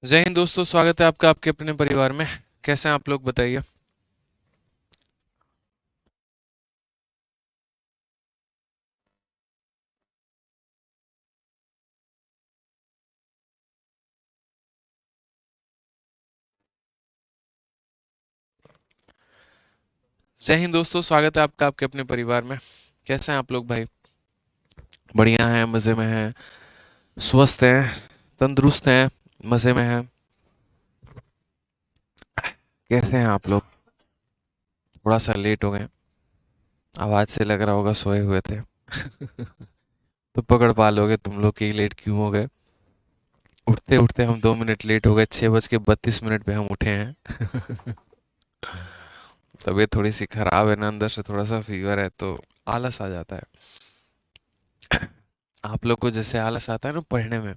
जय हिंद दोस्तों, स्वागत है आपका आपके अपने परिवार में। कैसे हैं आप लोग, बताइए। जय हिंद दोस्तों, स्वागत है आपका आपके अपने परिवार में। कैसे हैं आप लोग भाई? बढ़िया हैं, मज़े में हैं, स्वस्थ हैं, तंदुरुस्त हैं, मज़े में हैं। कैसे हैं आप लोग? थोड़ा सा लेट हो गए, आवाज़ से लग रहा होगा सोए हुए थे। तो पकड़ पा लोगे तुम लोग कि लेट क्यों हो गए। उठते उठते हम 2 मिनट लेट हो गए, 6:32 पे हम उठे हैं। तबीयत थोड़ी सी खराब है ना, अंदर से थोड़ा सा फीवर है तो आलस आ जाता है। आप लोग को जैसे आलस आता है ना पढ़ने में,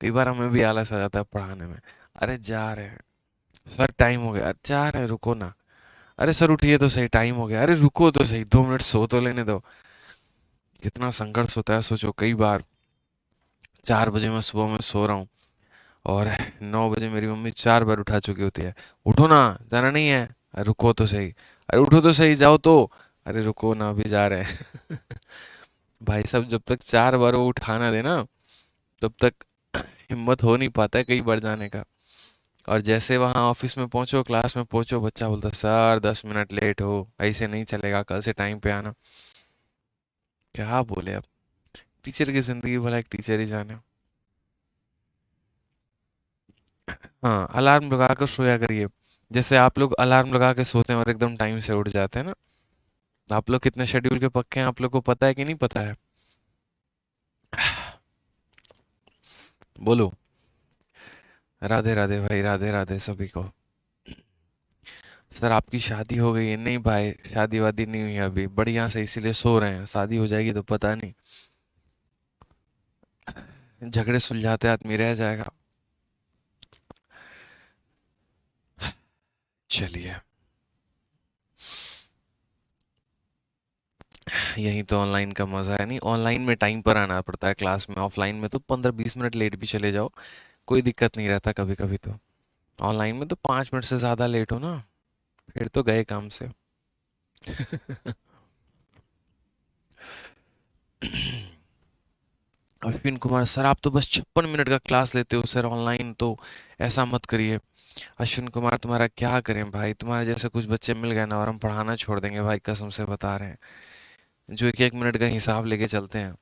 कई बार हमें भी आलस आ जाता है पढ़ाने में। अरे जा रहे हैं सर, टाइम हो गया। अरे जा रहे हैं, रुको ना। अरे सर उठिए तो सही, टाइम हो गया। अरे रुको तो सही, 2 मिनट सो तो लेने दो। कितना संघर्ष होता है सोचो। कई बार 4 बजे मैं सुबह में सो रहा हूँ और 9 बजे मेरी मम्मी 4 बार उठा चुकी होती है। उठो ना, जाना नहीं है। अरे रुको तो सही। अरे उठो तो सही, जाओ तो। अरे रुको ना, अभी जा रहे हैं। भाई साहब, जब तक 4 बार वो उठाना देना, तब तक हिम्मत हो नहीं पाता है कई बार जाने का। और जैसे वहाँ ऑफिस में पहुंचो, क्लास में पहुंचो, बच्चा बोलता सर 10 मिनट लेट हो, ऐसे नहीं चलेगा, कल से टाइम पे आना। क्या बोले अब। टीचर की जिंदगी भला एक टीचर ही जाने। हाँ, अलार्म लगा कर सोया करिए। जैसे आप लोग अलार्म लगा के सोते हैं और एकदम टाइम से उठ जाते हैं ना। आप लोग कितने शेड्यूल के पक्के हैं, आप लोग को पता है कि नहीं पता है? बोलो। राधे राधे भाई, राधे राधे सभी को। सर आपकी शादी हो गई है? नहीं भाई, शादी वादी नहीं हुई है अभी, बढ़िया से इसीलिए सो रहे हैं। शादी हो जाएगी तो पता नहीं, झगड़े सुलझाते आदमी रह जाएगा। चलिए, यही तो ऑनलाइन का मजा है। नहीं, ऑनलाइन में टाइम पर आना पड़ता है, क्लास में। ऑफलाइन में तो 15-20 मिनट लेट भी चले जाओ, कोई दिक्कत नहीं रहता कभी कभी तो। ऑनलाइन में तो 5 मिनट से ज्यादा लेट हो ना, फिर तो गए काम से। अश्विन कुमार सर, आप तो बस 56 मिनट का क्लास लेते हो सर ऑनलाइन, तो ऐसा मत करिए। अश्विन कुमार, तुम्हारा क्या करें भाई, तुम्हारे जैसे कुछ बच्चे मिल गए ना और हम पढ़ाना छोड़ देंगे भाई, कसम से बता रहे हैं। जो एक एक मिनट का हिसाब लेके चलते हैं।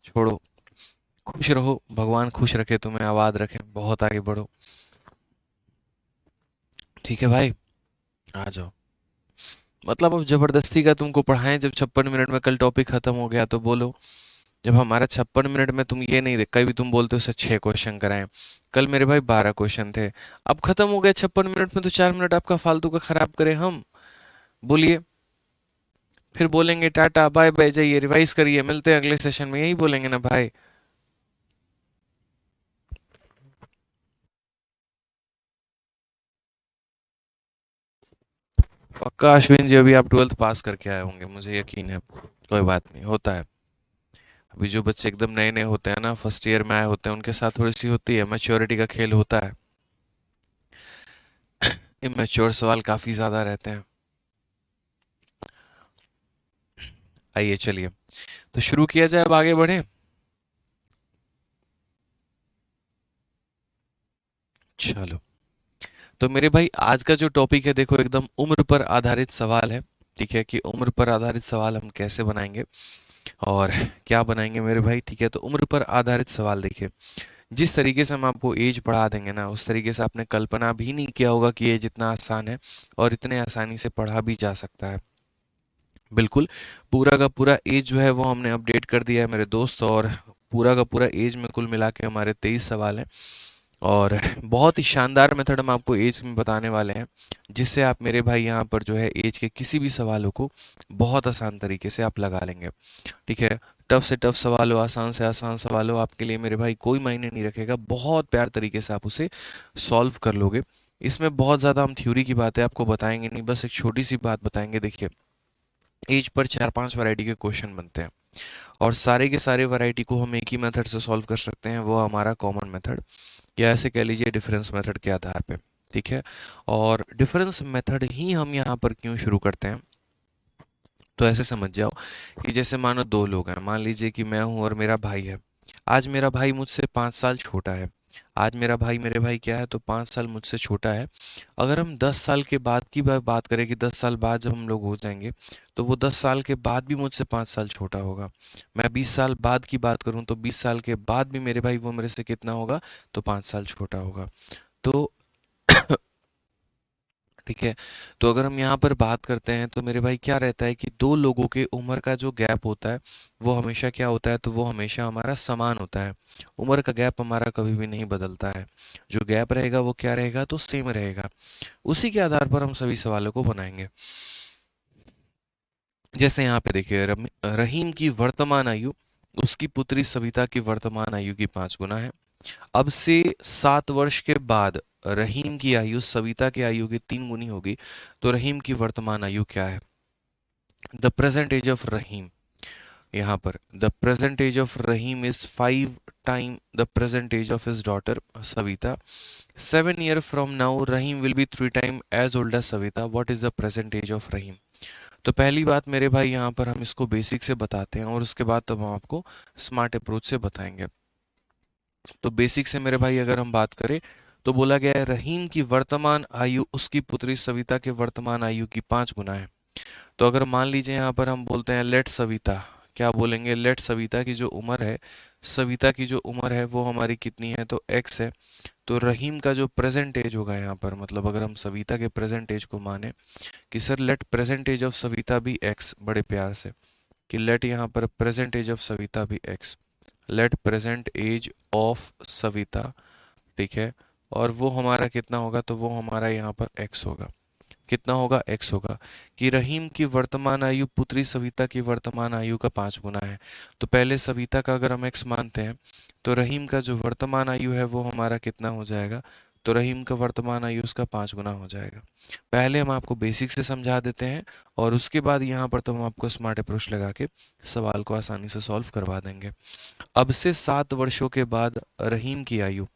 छोड़ो, खुश रहो, भगवान खुश रखे तुम्हें, आबाद रखे, बहुत आगे बढ़ो। ठीक है भाई, आ जाओ। मतलब अब जबरदस्ती का तुमको पढ़ाएं? जब 56 मिनट में कल टॉपिक खत्म हो गया तो बोलो। जब हमारा 56 मिनट में तुम ये नहीं दे, कभी तुम बोलते हो सर 6 क्वेश्चन कराएं। कल मेरे भाई 12 क्वेश्चन थे। अब खत्म हो गया 56 मिनट में, तो 4 मिनट आपका फालतू का खराब करें हम? बोलिए। फिर बोलेंगे टाटा बाय बाय, जाइए रिवाइज करिए, मिलते हैं अगले सेशन में, यही बोलेंगे ना भाई। पक्का अश्विन जी, अभी आप 12th पास करके आए होंगे, मुझे यकीन है। कोई बात नहीं, होता है। अभी जो बच्चे एकदम नए नए होते हैं ना, फर्स्ट ईयर में आए होते हैं, उनके साथ थोड़ी सी होती है, मैच्योरिटी का खेल होता है। इमेच्योर सवाल काफी ज्यादा रहते हैं। आइए चलिए, तो शुरू किया जाए, अब आगे बढ़े। चलो, तो मेरे भाई आज का जो टॉपिक है, देखो एकदम उम्र पर आधारित सवाल है। ठीक है, कि उम्र पर आधारित सवाल हम कैसे बनाएंगे और क्या बनाएंगे मेरे भाई। ठीक है, तो उम्र पर आधारित सवाल देखिए, जिस तरीके से हम आपको एज पढ़ा देंगे ना, उस तरीके से आपने कल्पना भी नहीं किया होगा कि एज इतना आसान है और इतने आसानी से पढ़ा भी जा सकता है। बिल्कुल, पूरा का पूरा एज जो है वो हमने अपडेट कर दिया है मेरे दोस्त, और पूरा का पूरा एज में कुल मिला के हमारे 23 सवाल हैं। और बहुत ही शानदार मेथड हम आपको एज में बताने वाले हैं, जिससे आप मेरे भाई यहाँ पर जो है एज के किसी भी सवालों को बहुत आसान तरीके से आप लगा लेंगे। ठीक है, टफ से टफ सवाल हो, आसान से आसान सवाल हो, आपके लिए मेरे भाई कोई मायने नहीं रखेगा, बहुत प्यार तरीके से आप उसे सॉल्व कर लोगे। इसमें बहुत ज़्यादा हम थ्योरी की बातें आपको बताएंगे नहीं, बस एक छोटी सी बात बताएंगे। देखिए, एज पर 4-5 वैरायटी के क्वेश्चन बनते हैं। और सारे के सारे वैरायटी को हम एक ही मेथड से सॉल्व कर सकते हैं, वो हमारा कॉमन मेथड, या ऐसे कह लीजिए डिफरेंस मेथड के आधार पे। ठीक है, और डिफरेंस मेथड ही हम यहाँ पर क्यों शुरू करते हैं, तो ऐसे समझ जाओ कि जैसे मानो दो लोग हैं, मान लीजिए कि मैं हूँ और मेरा भाई है। आज मेरा भाई मुझसे 5 साल छोटा है। आज मेरा भाई मेरे भाई क्या है, तो 5 साल मुझसे छोटा है। अगर हम 10 साल के बाद की बात करें कि 10 साल बाद जब हम लोग हो जाएंगे, तो वो 10 साल के बाद भी मुझसे 5 साल छोटा होगा। मैं 20 साल बाद की बात करूं तो 20 साल के बाद भी मेरे भाई वो मेरे से कितना होगा, तो 5 साल छोटा होगा। तो ठीक है, तो अगर हम यहाँ पर बात करते हैं तो मेरे भाई क्या रहता है कि दो लोगों के उम्र का जो गैप होता है वो हमेशा क्या होता है, तो वो हमेशा हमारा समान होता है। उम्र का गैप हमारा कभी भी नहीं बदलता है। जो गैप रहेगा वो क्या रहेगा, तो सेम रहेगा। उसी के आधार पर हम सभी सवालों को बनाएंगे। जैसे यहाँ पे देखिए, रहीम की वर्तमान आयु उसकी पुत्री सविता की वर्तमान आयु की 5 गुना है। अब से 7 वर्ष के बाद रहीम की आयु सविता की आयु की 3 गुनी होगी। तो रहीम की वर्तमान आयु क्या है, the present age of Rahim. यहाँ पर the present age of Rahim is 5 time the present age of his daughter Savita. 7 year from now Rahim will be 3 time as old age Savita. What is the present age of Rahim. तो पहली बात मेरे भाई, यहाँ पर हम इसको बेसिक से बताते हैं और उसके बाद तो हम आपको स्मार्ट अप्रोच से बताएंगे। तो बेसिक से मेरे भाई अगर हम बात करें, तो बोला गया है रहीम की वर्तमान आयु उसकी पुत्री सविता के वर्तमान आयु की 5 गुना है। तो अगर मान लीजिए यहाँ पर हम बोलते हैं लेट सविता, क्या बोलेंगे, लेट सविता की जो उम्र है, सविता की जो उम्र है वो हमारी कितनी है, तो x है। तो रहीम का जो प्रेजेंट एज होगा यहाँ पर, मतलब अगर हम सविता के प्रेजेंट एज को माने कि sir let present age of Savita भी x, बड़े प्यार से कि लेट यहाँ पर प्रेजेंट एज ऑफ सविता भी x, let present age of Savita, ठीक है। और वो हमारा कितना होगा, तो वो हमारा यहाँ पर x होगा। कितना होगा, x होगा। कि रहीम की वर्तमान आयु पुत्री सविता की वर्तमान आयु का 5 गुना है। तो पहले सविता का अगर हम x मानते हैं, तो रहीम का जो वर्तमान आयु है वो हमारा कितना हो जाएगा, तो रहीम का वर्तमान आयु उसका 5 गुना हो जाएगा। पहले हम आपको बेसिक से समझा देते हैं और उसके बाद यहाँ पर तो हम आपको स्मार्ट अप्रोच लगा के सवाल को आसानी से सॉल्व करवा देंगे। अब से 7 वर्षों के बाद रहीम की आयु,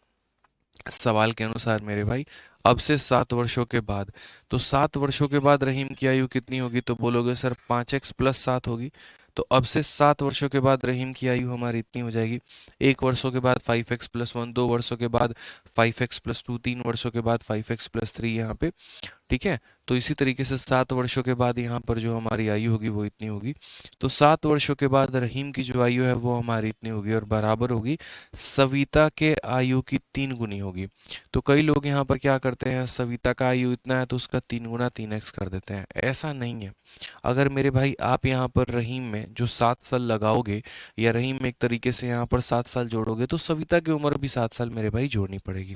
सवाल के अनुसार मेरे भाई, अब से 7 वर्षों के बाद, तो 7 वर्षों के बाद रहीम की आयु कितनी होगी, तो बोलोगे सर 5x+7 होगी। तो अब से 7 वर्षों के बाद रहीम की आयु हमारी इतनी हो जाएगी। 1 वर्षों के बाद 5x+1, 2 वर्षों के बाद 5x+2, 3 वर्षों के बाद 5x+3 यहाँ पे। ठीक है, तो इसी तरीके से 7 वर्षों के बाद यहाँ पर जो हमारी आयु होगी वो इतनी होगी। तो 7 वर्षों के बाद रहीम की जो आयु है वो हमारी इतनी होगी और बराबर होगी सविता के आयु की 3 गुनी होगी। तो कई लोग यहाँ पर क्या करते हैं, सविता का आयु इतना है तो उसका 3 गुना 3x कर देते हैं। ऐसा नहीं है। अगर मेरे भाई आप यहाँ पर रहीम में जो 7 साल लगाओगे, या रहीम में एक तरीके से यहाँ पर 7 साल जोड़ोगे, तो सविता की उम्र भी 7 साल मेरे भाई जोड़नी पड़ेगी।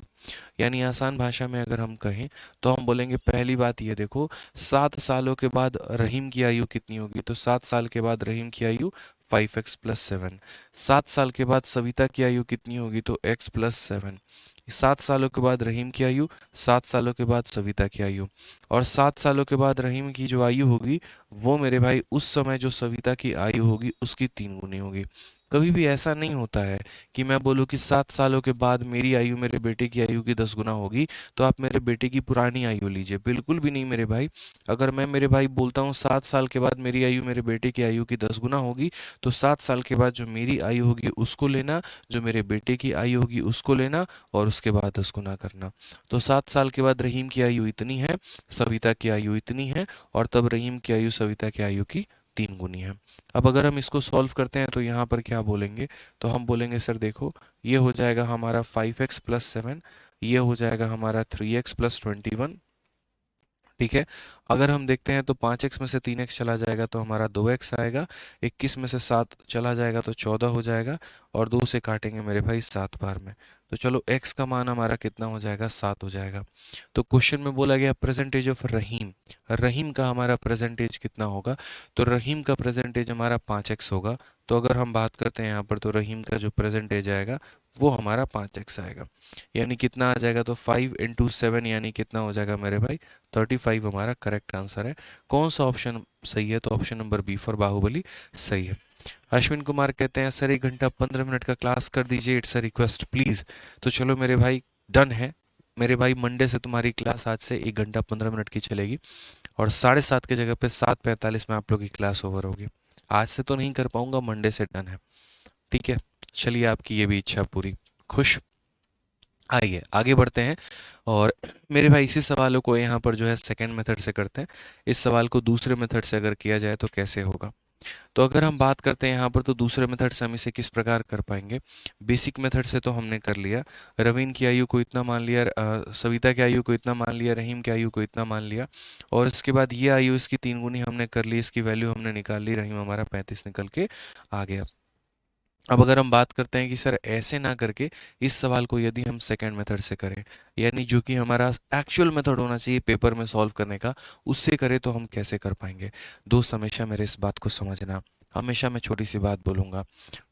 यानी आसान भाषा में अगर हम कहें तो हम बोलेंगे, पहली बात ये देखो, 7 सालों के बाद रहीम की आयु कितनी होगी, तो 7 साल के बाद रहीम की आयु 5x+7। 7 साल के बाद सविता की आयु कितनी होगी, तो x+7। 7 सालों के बाद रहीम की आयु, 7 सालों के बाद सविता की आयु, और 7 सालों के बाद रहीम की जो आयु होगी वो मेरे भाई उस समय जो सविता की आयु होगी उसकी 3 गुनी होगी। कभी भी ऐसा नहीं होता है कि मैं बोलूँ कि 7 सालों के बाद मेरी आयु मेरे बेटे की आयु की 10 गुना होगी तो आप मेरे बेटे की पुरानी आयु लीजिए, बिल्कुल भी नहीं मेरे भाई। अगर मैं मेरे भाई बोलता हूँ 7 साल के बाद मेरी आयु मेरे बेटे की आयु की 10 गुना होगी, तो 7 साल के बाद जो मेरी आयु होगी उसको लेना, जो मेरे बेटे की आयु होगी उसको लेना और उसके बाद 10 गुना करना। तो 7 साल के बाद रहीम की आयु इतनी है, सविता की आयु इतनी है, और तब रहीम की आयु सविता की आयु की 3 गुनी है। अब अगर हम इसको सॉल्व करते हैं तो यहाँ पर क्या बोलेंगे, तो हम बोलेंगे सर देखो, ये हो जाएगा हमारा 5x+7, ये हो जाएगा हमारा 3x+21। ठीक है, अगर हम देखते हैं तो 5x में से 3x चला जाएगा तो हमारा 2x आएगा, 21 में से 7 चला जाएगा तो 14 हो जाएगा, और 2 से काटेंगे मेरे भाई 7 बार में। तो चलो x का मान हमारा कितना हो जाएगा, 7 हो जाएगा। तो क्वेश्चन में बोला गया प्रेजेंटेज ऑफ रहीम, रहीम का हमारा प्रेजेंटेज कितना होगा, तो रहीम का प्रेजेंटेज हमारा 5x होगा। तो अगर हम बात करते हैं यहाँ पर, तो रहीम का जो प्रेजेंटेज आएगा वो हमारा 5x आएगा। यानी कितना आ जाएगा, तो 5 × 7 यानी कितना हो जाएगा मेरे भाई, 35 हमारा करेक्ट आंसर है। कौन सा ऑप्शन सही है, तो option number B for Baahubali सही है। अश्विन कुमार कहते हैं सर 1 घंटा 15 मिनट का क्लास कर दीजिए, इट्स अ रिक्वेस्ट प्लीज। तो चलो मेरे भाई, डन है मेरे भाई। मंडे से तुम्हारी क्लास आज से 1 घंटा 15 मिनट की चलेगी और 7:30 की जगह पे 7:45 में आप लोग की क्लास ओवर होगी। आज से तो नहीं कर पाऊंगा, मंडे से डन है, ठीक है। चलिए आपकी ये भी इच्छा पूरी, खुश। आइए आगे बढ़ते हैं और मेरे भाई इसी सवालों को यहाँ पर जो है सेकंड मेथड से करते हैं। इस सवाल को दूसरे मेथड से अगर किया जाए तो कैसे होगा। तो अगर हम बात करते हैं यहाँ पर, तो दूसरे मेथड से हम इसे किस प्रकार कर पाएंगे। बेसिक मेथड से तो हमने कर लिया, रवीन की आयु को इतना मान लिया, सविता की आयु को इतना मान लिया, रहीम की आयु को इतना मान लिया, और इसके बाद ये आयु इसकी 3 गुनी हमने कर ली, इसकी वैल्यू हमने निकाल ली, रहीम हमारा 35 निकल के आ गया। अब अगर हम बात करते हैं कि सर ऐसे ना करके इस सवाल को यदि हम सेकंड मेथड से करें, यानी जो कि हमारा एक्चुअल मेथड होना चाहिए पेपर में सॉल्व करने का, उससे करें तो हम कैसे कर पाएंगे। दोस्त हमेशा मेरे इस बात को समझना, हमेशा मैं छोटी सी बात बोलूँगा,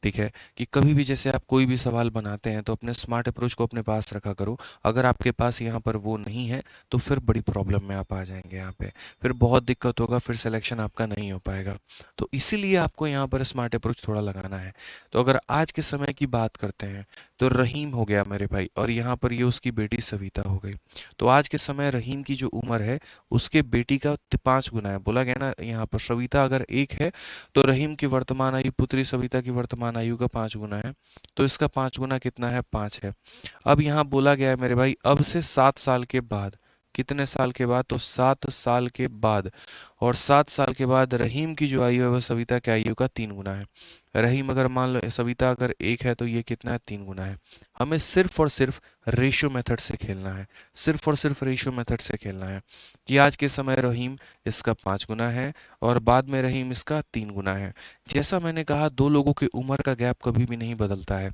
ठीक है, कि कभी भी जैसे आप कोई भी सवाल बनाते हैं तो अपने स्मार्ट अप्रोच को अपने पास रखा करो। अगर आपके पास यहाँ पर वो नहीं है तो फिर बड़ी प्रॉब्लम में आप आ जाएंगे, यहाँ पे फिर बहुत दिक्कत होगा, फिर सिलेक्शन आपका नहीं हो पाएगा। तो इसीलिए आपको यहाँ पर स्मार्ट अप्रोच थोड़ा लगाना है। तो अगर आज के समय की बात करते हैं तो रहीम हो गया मेरे भाई, और यहाँ पर ये उसकी बेटी सविता हो गई। तो आज के समय रहीम की जो उम्र है उसके बेटी का 5 गुना है। बोला गया ना यहाँ पर, सविता अगर 1 है तो रहीम की वर्तमान आयु पुत्री सविता की वर्तमान आयु का 5 गुना है। तो इसका 5 गुना कितना है, 5 है। अब यहाँ बोला गया है मेरे भाई, अब से 7 साल के बाद, कितने साल के बाद, तो 7 साल के बाद, और 7 साल के बाद रहीम की जो आयु है वह सविता की आयु का 3 गुना है। रहीम अगर मान लो सविता अगर 1 है तो ये कितना है, 3 गुना है। हमें सिर्फ और सिर्फ रेशियो मेथड से खेलना है, सिर्फ और सिर्फ रेशियो मेथड से खेलना है कि आज के समय रहीम इसका 5 गुना है और बाद में रहीम इसका 3 गुना है। जैसा मैंने कहा, दो लोगों की उम्र का गैप कभी भी नहीं बदलता है,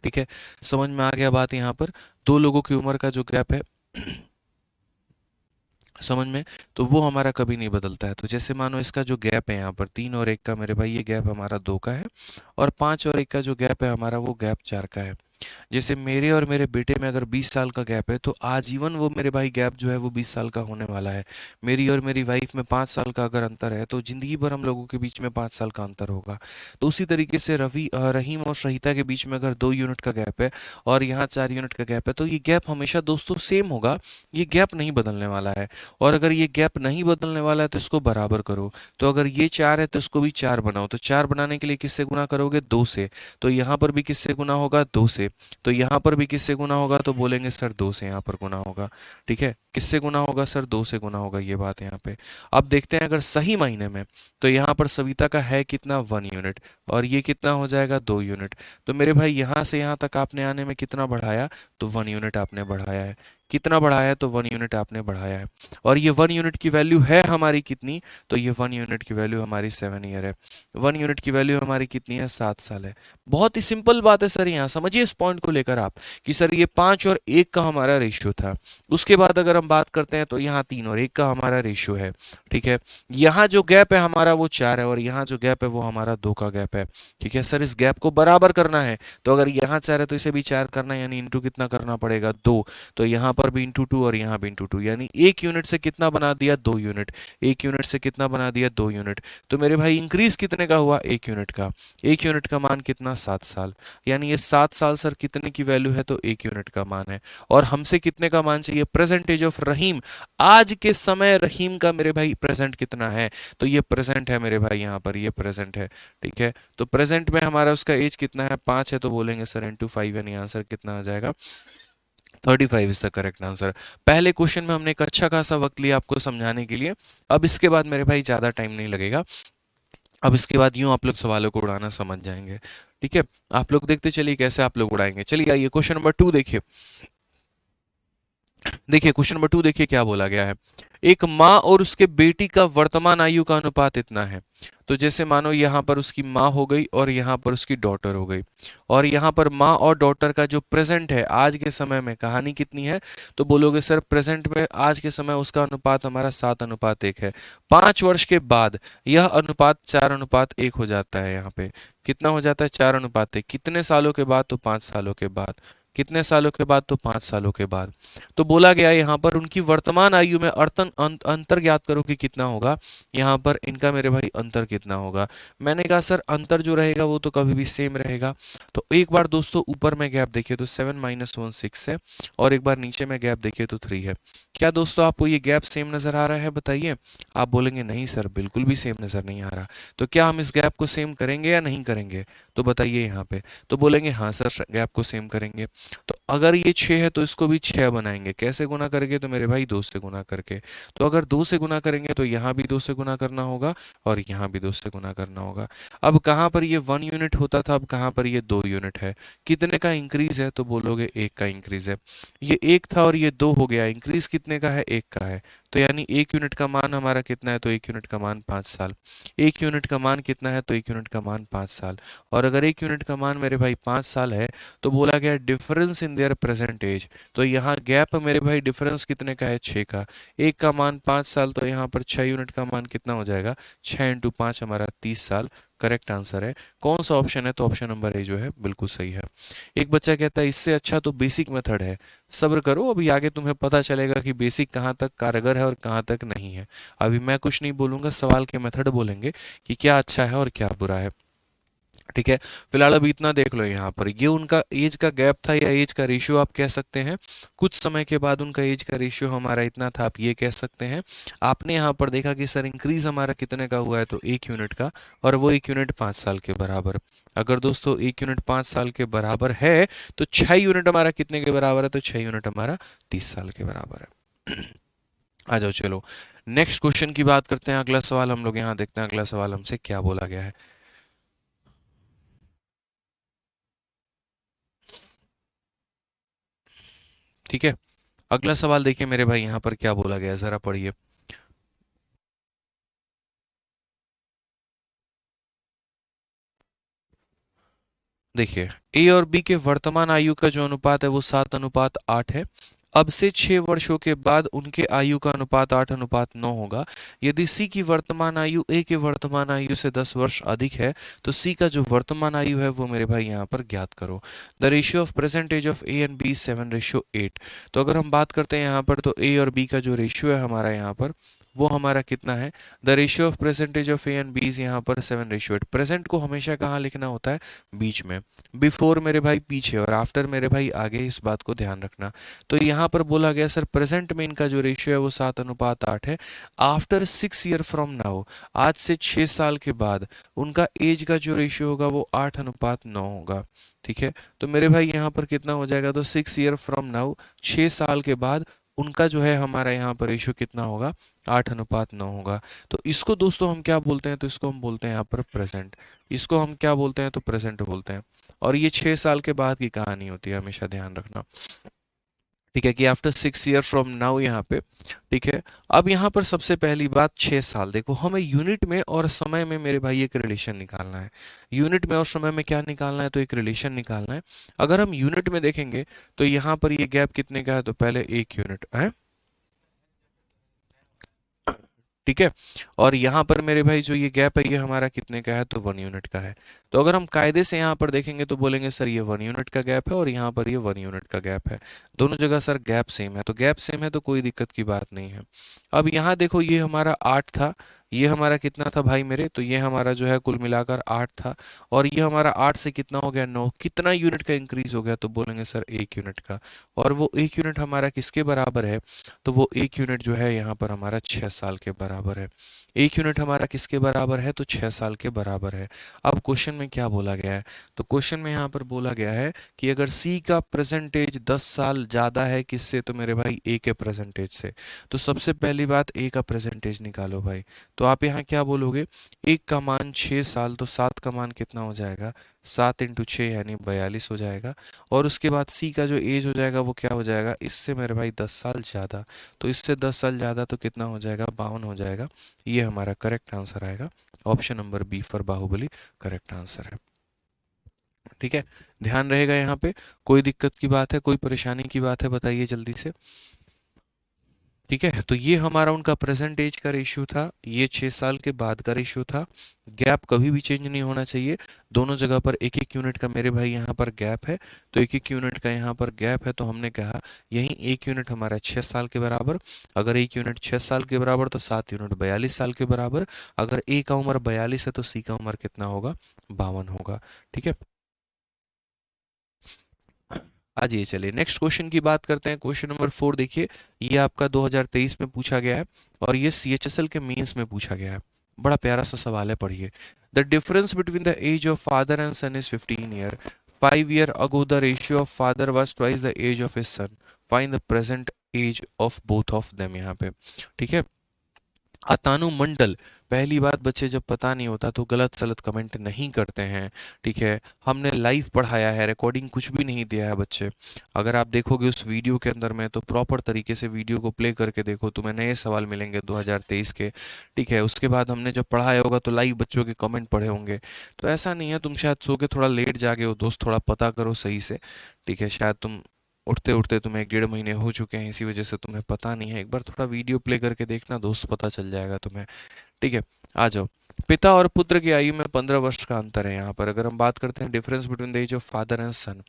ठीक है। समझ में आ गया बात यहाँ पर, दो लोगों की उम्र का जो गैप है समझ में, तो वो हमारा कभी नहीं बदलता है। तो जैसे मानो इसका जो गैप है यहाँ पर 3 और 1 का मेरे भाई, ये गैप हमारा 2 का है, और 5 और 1 का जो गैप है हमारा वो गैप 4 का है। जैसे मेरे और मेरे बेटे में अगर 20 साल का गैप है तो आजीवन वो मेरे भाई गैप जो है वो 20 साल का होने वाला है। मेरी और मेरी वाइफ में 5 साल का अगर अंतर है तो जिंदगी भर हम लोगों के बीच में 5 साल का अंतर होगा। तो उसी तरीके से रहीम और शहीता के बीच में अगर 2 यूनिट का गैप है और यहाँ 4 यूनिट का गैप है तो ये गैप हमेशा दोस्तों सेम होगा, ये गैप नहीं बदलने वाला है। और अगर ये गैप नहीं बदलने वाला है तो इसको बराबर करो। तो अगर ये 4 है तो इसको भी 4 बनाओ। तो 4 बनाने के लिए किससे गुना करोगे, 2 से। तो यहाँ पर भी किससे गुना होगा, 2 से। तो यहाँ पर भी किससे गुना होगा, तो बोलेंगे सर 2 से यहाँ पर गुना होगा, ठीक है। किससे गुना होगा सर, 2 से गुना होगा, ये बात यहाँ पे। अब देखते हैं अगर सही मायने में, तो यहाँ पर सविता का है कितना, 1 यूनिट, और ये कितना हो जाएगा, 2 यूनिट। तो मेरे भाई यहाँ से यहाँ तक आपने आने में कितना बढ़ाया, तो 1 यूनिट आपने बढ़ाया है। कितना बढ़ाया है, तो 1 यूनिट आपने बढ़ाया है। और ये 1 यूनिट की वैल्यू है हमारी कितनी, तो ये 1 यूनिट की वैल्यू हमारी 7 ईयर है। 1 यूनिट की वैल्यू हमारी कितनी है, 7 साल है। बहुत ही सिंपल बात है सर, यहाँ समझिए इस पॉइंट को लेकर आप, कि सर ये 5 और 1 का हमारा रेशियो था। उसके बाद अगर हम बात करते हैं तो यहाँ 3 और 1 का हमारा रेशियो है, ठीक है। यहाँ जो गैप है हमारा वो 4 है, और यहाँ जो गैप है वो हमारा 2 का गैप है, ठीक है। सर इस गैप को बराबर करना है, तो अगर यहाँ 4 है तो इसे भी 4 करना है, यानी इंटू कितना करना पड़ेगा, 2। तो यहाँ पर भी इंटू 2 और यहाँ भी इंटू 2, यानी 1 यूनिट से कितना बना दिया, 2 यूनिट। 1 यूनिट से कितना बना दिया, 2 यूनिट। तो मेरे भाई इंक्रीज कितने का हुआ, 1 यूनिट का। 1 यूनिट का मान कितना, 7 साल। यानी ये 7 साल सर कितने की वैल्यू है, तो 1 यूनिट का मान है। और हमसे कितने का मान चाहिए, प्रेजेंटेज ऑफ रहीम। आज के समय रहीम का मेरे भाई प्रेजेंट कितना है, तो ये प्रेजेंट है मेरे भाई, यहाँ पर ये प्रेजेंट है, ठीक है। तो प्रेजेंट में हमारा उसका एज कितना है, 5 है, तो बोलेंगे सर इंटू 5, यानी आंसर कितना आ जाएगा, 35 इज द करेक्ट आंसर। पहले क्वेश्चन में हमने एक अच्छा खासा वक्त लिया आपको समझाने के लिए। अब इसके बाद मेरे भाई ज़्यादा टाइम नहीं लगेगा, अब इसके बाद यूं आप लोग सवालों को उड़ाना समझ जाएंगे, ठीक है। आप लोग देखते चलिए कैसे आप लोग उड़ाएंगे। चलिए आइए क्वेश्चन नंबर 2 देखिए। देखिए क्वेश्चन नंबर 2 देखिए क्या बोला गया है। एक माँ और उसके बेटी का वर्तमान आयु का अनुपात इतना है। तो जैसे मानो यहाँ पर उसकी माँ हो गई और यहाँ पर उसकी डॉटर हो गई, और यहाँ पर माँ और डॉटर का जो प्रेजेंट है आज के समय में, कहानी कितनी है, तो बोलोगे सर प्रेजेंट में आज के समय उसका अनुपात हमारा 7:1 है। 5 वर्ष के बाद यह अनुपात 4:1 हो जाता है। यहाँ पे कितना हो जाता है, 4:1। कितने सालों के बाद, तो 5 सालों के बाद। कितने सालों के बाद, तो 5 सालों के बाद। तो बोला गया यहाँ पर उनकी वर्तमान आयु में अंतर ज्ञात करो कि कितना होगा। यहाँ पर इनका मेरे भाई अंतर कितना होगा। मैंने कहा सर अंतर जो रहेगा वो तो कभी भी सेम रहेगा। तो एक बार दोस्तों ऊपर में गैप देखिए तो 7 - 1 6 है, और एक बार नीचे में गैप देखिए तो 3 है। क्या दोस्तों आपको ये गैप सेम नजर आ रहा है, बताइए। आप बोलेंगे नहीं सर बिल्कुल भी सेम नजर नहीं आ रहा। तो क्या हम इस गैप को सेम करेंगे या नहीं करेंगे, तो बताइए यहाँ पे। तो बोलेंगे हाँ सर गैप को सेम करेंगे। तो अगर ये 6 है तो इसको भी 6 बनाएंगे, कैसे गुना करेंगे, तो मेरे भाई 2 से गुना करके। तो अगर 2 से गुना करेंगे तो यहाँ भी 2 से गुना करना होगा और यहाँ भी 2 से गुना करना होगा। अब कहाँ पर ये 1 यूनिट होता था, अब कहाँ पर ये 2 यूनिट है। कितने का इंक्रीज है, तो बोलोगे 1 का इंक्रीज है। ये 1 था और ये 2 हो गया, इंक्रीज कितने का है, 1 का है। तो यानी 1 यूनिट का मान हमारा कितना है, तो 1 यूनिट का मान 5 साल। 1 यूनिट का मान कितना है, तो 1 यूनिट का मान 5 साल। और अगर 1 यूनिट का मान मेरे भाई 5 साल है तो बोला गया difference in their present age. तो यहाँ गैप मेरे भाई डिफरेंस कितने का है, 6 का। 1 का मान 5 साल, तो यहाँ पर 6 यूनिट का मान कितना हो जाएगा, 6 × 5 हमारा 30 साल। करेक्ट आंसर है। कौन सा ऑप्शन है, तो ऑप्शन नंबर ए जो है बिल्कुल सही है। एक बच्चा कहता है इससे अच्छा तो बेसिक मेथड है। सब्र करो, अभी आगे तुम्हें पता चलेगा कि बेसिक कहाँ तक कारगर है और कहाँ तक नहीं है। अभी मैं कुछ नहीं बोलूंगा, सवाल के मेथड बोलेंगे कि क्या अच्छा है और क्या बुरा है। ठीक है, फिलहाल अभी इतना देख लो। यहाँ पर ये उनका एज का गैप था या एज का रेशियो आप कह सकते हैं। कुछ समय के बाद उनका एज का रेशियो हमारा इतना था, आप ये कह सकते हैं। आपने यहाँ पर देखा कि सर इंक्रीज हमारा कितने का हुआ है, तो 1 यूनिट का, और वो 1 यूनिट 5 साल के बराबर। अगर दोस्तों 1 यूनिट 5 साल के बराबर है तो 6 यूनिट हमारा कितने के बराबर है, तो 6 यूनिट हमारा 30 साल के बराबर है। आ जाओ चलो नेक्स्ट क्वेश्चन की बात करते हैं। अगला सवाल हम लोग यहाँ देखते हैं, अगला सवाल हमसे क्या बोला गया है। ठीक है, अगला सवाल देखिए मेरे भाई, यहाँ पर क्या बोला गया है, जरा पढ़िए। देखिए ए और बी के वर्तमान आयु का जो अनुपात है वो 7:8 है। अब से 6 वर्षों के बाद उनके आयु का अनुपात 8:9 होगा। यदि सी की वर्तमान आयु ए के वर्तमान आयु से 10 वर्ष अधिक है तो सी का जो वर्तमान आयु है वो मेरे भाई यहाँ पर ज्ञात करो। The ratio of present age of A and B 7:8। तो अगर हम बात करते हैं यहाँ पर, तो ए और बी का जो रेशियो है हमारा यहाँ पर वो हमारा कितना है। The ratio of present age of A and B is यहाँ पर 7:8। प्रेजेंट को हमेशा कहाँ लिखना होता है, बीच में। बिफोर मेरे भाई पीछे और आफ्टर मेरे भाई आगे, इस बात को ध्यान रखना। तो यहाँ पर बोला गया सर प्रेजेंट में इनका जो रेशियो है वो 7:8 है। आफ्टर 6 ईयर फ्रॉम नाउ, आज से 6 साल के बाद उनका एज का जो रेशियो होगा वो 8:9 होगा। ठीक है, तो मेरे भाई यहाँ पर कितना हो जाएगा, तो 6 ईयर फ्रॉम नाउ, 6 साल के बाद उनका जो है हमारा यहाँ पर रेशियो कितना होगा, 8:9 होगा। तो इसको दोस्तों हम क्या बोलते हैं, तो इसको हम बोलते हैं यहाँ पर प्रेजेंट। इसको हम क्या बोलते हैं, तो प्रेजेंट बोलते हैं। और ये 6 साल के बाद की कहानी होती है, हमेशा ध्यान रखना। ठीक है, कि आफ्टर 6 ईयर फ्रॉम नाउ यहाँ पे। ठीक है, अब यहाँ पर सबसे पहली बात 6 साल, देखो हमें यूनिट में और समय में मेरे भाई एक रिलेशन निकालना है। यूनिट में और समय में क्या निकालना है, तो एक रिलेशन निकालना है। अगर हम यूनिट में देखेंगे तो यहाँ पर ये गैप कितने का है, तो पहले 1 यूनिट है। ठीक है, और यहाँ पर मेरे भाई जो ये गैप है ये हमारा कितने का है, तो 1 यूनिट का है। तो अगर हम कायदे से यहाँ पर देखेंगे तो बोलेंगे सर ये 1 यूनिट का गैप है और यहाँ पर ये 1 यूनिट का गैप है। दोनों जगह सर गैप सेम है, तो गैप सेम है तो कोई दिक्कत की बात नहीं है। अब यहाँ देखो ये हमारा 8 था, ये हमारा कितना था भाई मेरे, तो ये हमारा जो है कुल मिलाकर 8 था। और ये हमारा 8 से कितना हो गया, 9। कितना यूनिट का इंक्रीज हो गया, तो बोलेंगे सर 1 यूनिट का। और वो 1 यूनिट हमारा किसके बराबर है, तो वो 1 यूनिट जो है यहाँ पर हमारा 6 साल के बराबर है। 1 यूनिट हमारा किसके बराबर है, तो 6 साल के बराबर है। अब क्वेश्चन में क्या बोला गया है, तो क्वेश्चन में यहाँ पर बोला गया है कि अगर सी का प्रेजेंटेज 10 साल ज़्यादा है किससे, तो मेरे भाई ए के प्रेजेंटेज से। तो सबसे पहली बात ए का प्रेजेंटेज निकालो भाई। तो आप यहाँ क्या बोलोगे, 1 का मान 6 साल, तो 7 का मान कितना हो जाएगा, 7 × 6 यानी 42 हो जाएगा। और उसके बाद सी का जो एज हो जाएगा वो क्या हो जाएगा, इससे मेरे भाई 10 साल ज़्यादा। तो इससे 10 साल ज़्यादा तो कितना हो जाएगा, 52 हो जाएगा। ये हमारा करेक्ट आंसर आएगा। Option number B for Baahubali correct answer है। ठीक है, ध्यान रहेगा यहाँ पे। कोई दिक्कत की बात है, कोई परेशानी की बात है, बताइए जल्दी से। ठीक है, तो ये हमारा उनका प्रेजेंट एज का रेशियो था, ये 6 साल के बाद का रेशियो था। गैप कभी भी चेंज नहीं होना चाहिए, दोनों जगह पर एक एक यूनिट का मेरे भाई यहाँ पर गैप है, तो एक एक यूनिट का यहाँ पर गैप है, तो हमने कहा यही एक यूनिट हमारा 6 साल के बराबर। अगर एक यूनिट 6 साल के बराबर तो 7 यूनिट 42 साल के बराबर। अगर ए का उम्र 42 है तो सी का उम्र कितना होगा, 52 होगा। ठीक है, आज ये चलिए नेक्स्ट क्वेश्चन की बात करते हैं। क्वेश्चन नंबर 4 देखिए, ये आपका 2023 में पूछा गया है और ये सीएचएसएल के मेंस में पूछा गया है। बड़ा प्यारा सा सवाल है, पढ़िए। The difference between the age of father and son is 15 year. 5 year ago the ratio of father was twice the age of his son. Find the present age of both of them. यहाँ पे ठीक है, अतानुमंडल। पहली बात बच्चे, जब पता नहीं होता तो गलत सलत कमेंट नहीं करते हैं। ठीक है, हमने लाइव पढ़ाया है, रिकॉर्डिंग कुछ भी नहीं दिया है बच्चे। अगर आप देखोगे उस वीडियो के अंदर में तो प्रॉपर तरीके से वीडियो को प्ले करके देखो, तुम्हें नए सवाल मिलेंगे 2023 के। ठीक है, उसके बाद हमने जब पढ़ाया होगा तो लाइव बच्चों के कमेंट पढ़े होंगे। तो ऐसा नहीं है, तुम शायद सो के थोड़ा लेट जागे हो दोस्त, थोड़ा पता करो सही से। ठीक है, शायद तुम उठते उठते तुम्हें 1.5 महीने हो चुके हैं, इसी वजह से तुम्हें पता नहीं है। एक बार थोड़ा वीडियो प्ले करके देखना दोस्त, पता चल जाएगा तुम्हें। ठीक है, आ जाओ। पिता और पुत्र की आयु में 15 वर्ष का अंतर है। यहाँ पर अगर हम बात करते हैं difference between the age of father and son,